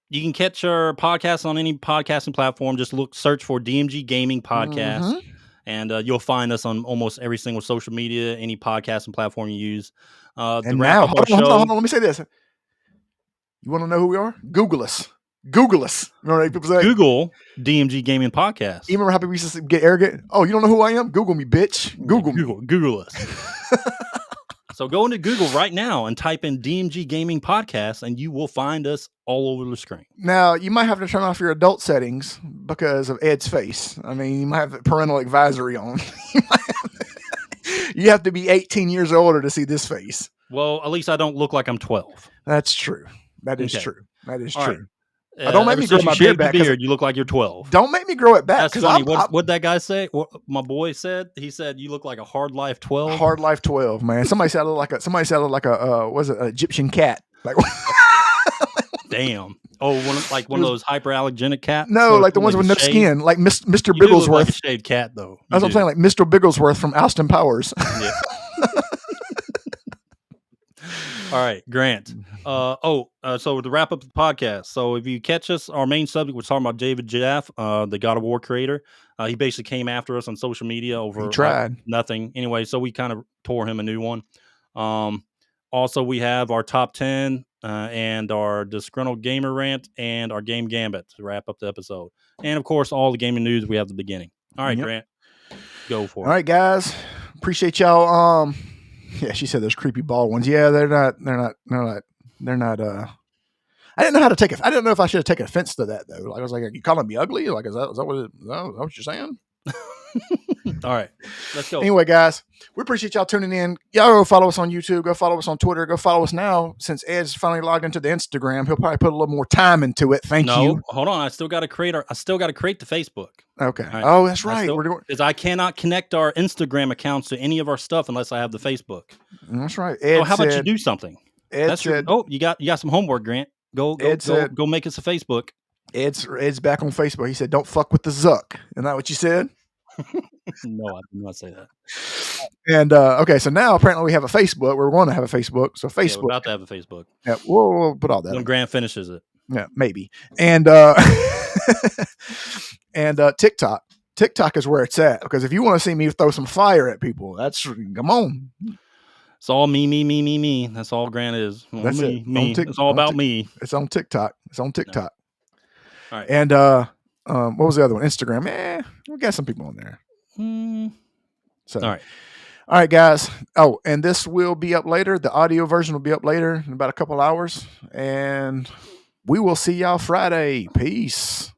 [SPEAKER 2] You can catch our podcast on any podcasting platform. Just search for DMG Gaming Podcast, and you'll find us on almost every single social media, any podcasting platform you use.
[SPEAKER 1] And now, hold on. Let me say this. You want to know who we are? Google us. Google us. Remember how people say?
[SPEAKER 2] Google DMG Gaming Podcast.
[SPEAKER 1] You remember how people used to get arrogant? Oh, you don't know who I am? Google me, bitch.
[SPEAKER 2] Google us. So go into Google right now and type in DMG Gaming Podcast, and you will find us all over the screen.
[SPEAKER 1] Now, you might have to turn off your adult settings because of Ed's face. I mean, you might have parental advisory on. You have to be 18 years or older to see this face.
[SPEAKER 2] Well, at least I don't look like I'm 12.
[SPEAKER 1] That's true. That is true. That is true.
[SPEAKER 2] Right.
[SPEAKER 1] Don't make me grow my beard back.
[SPEAKER 2] You look like you're 12.
[SPEAKER 1] Don't make me grow it back.
[SPEAKER 2] That's funny. What that guy say? What my boy said? He said you look like a hard life 12.
[SPEAKER 1] Hard life 12, man. Somebody said I look like a was it an Egyptian cat? Like
[SPEAKER 2] damn. Oh, one of those hyperallergenic cats.
[SPEAKER 1] No, like the ones with no skin, like Mr. Bigglesworth.
[SPEAKER 2] Like a shaved cat, though.
[SPEAKER 1] That's what I'm saying, like Mr. Bigglesworth from Austin Powers.
[SPEAKER 2] Yeah. All right, Grant. So to wrap up the podcast, so if you catch us, our main subject was talking about David Jaffe, the God of War creator. He basically came after us on social media over nothing. Anyway, so we kind of tore him a new one. Also, we have our top 10 and our disgruntled gamer rant and our game Gambit to wrap up the episode. And, of course, all the gaming news we have at the beginning. All right, Grant, go for it.
[SPEAKER 1] All right, guys. Appreciate y'all. Yeah, she said those creepy bald ones. Yeah, they're not. I didn't know how to take it. I didn't know if I should have taken offense to that, though. Like, I was like, are you calling me ugly? Like, is that what you're saying?
[SPEAKER 2] All right, let's go.
[SPEAKER 1] Anyway, guys, we appreciate y'all tuning in. Y'all go follow us on YouTube. Go follow us on Twitter. Go follow us now. Since Ed's finally logged into the Instagram, he'll probably put a little more time into it. Thank you.
[SPEAKER 2] Hold on. I still got to create the Facebook.
[SPEAKER 1] Okay. Right. Oh, that's right.
[SPEAKER 2] Because I cannot connect our Instagram accounts to any of our stuff unless I have the Facebook.
[SPEAKER 1] That's right.
[SPEAKER 2] So how about you do something? You got some homework, Grant. Go make us a Facebook.
[SPEAKER 1] Ed's back on Facebook. He said, "Don't fuck with the Zuck." Isn't that what you said?
[SPEAKER 2] No, I did not say that.
[SPEAKER 1] And okay, so now apparently we have a Facebook. We're going to have a Facebook. So Facebook,
[SPEAKER 2] we're about to have a Facebook.
[SPEAKER 1] Yeah, we'll put all that
[SPEAKER 2] when Grant finishes it.
[SPEAKER 1] Yeah, maybe. And and TikTok. TikTok is where it's at, because if you want to see me throw some fire at people, come on.
[SPEAKER 2] It's all me. That's all Grant is.
[SPEAKER 1] That's
[SPEAKER 2] me. It's all about me.
[SPEAKER 1] It's on TikTok. All
[SPEAKER 2] right.
[SPEAKER 1] And what was the other one? Instagram. We got some people on there. So
[SPEAKER 2] all
[SPEAKER 1] right, guys. Oh, and this will be up later. The audio version will be up later in about a couple hours, and we will see y'all Friday. Peace.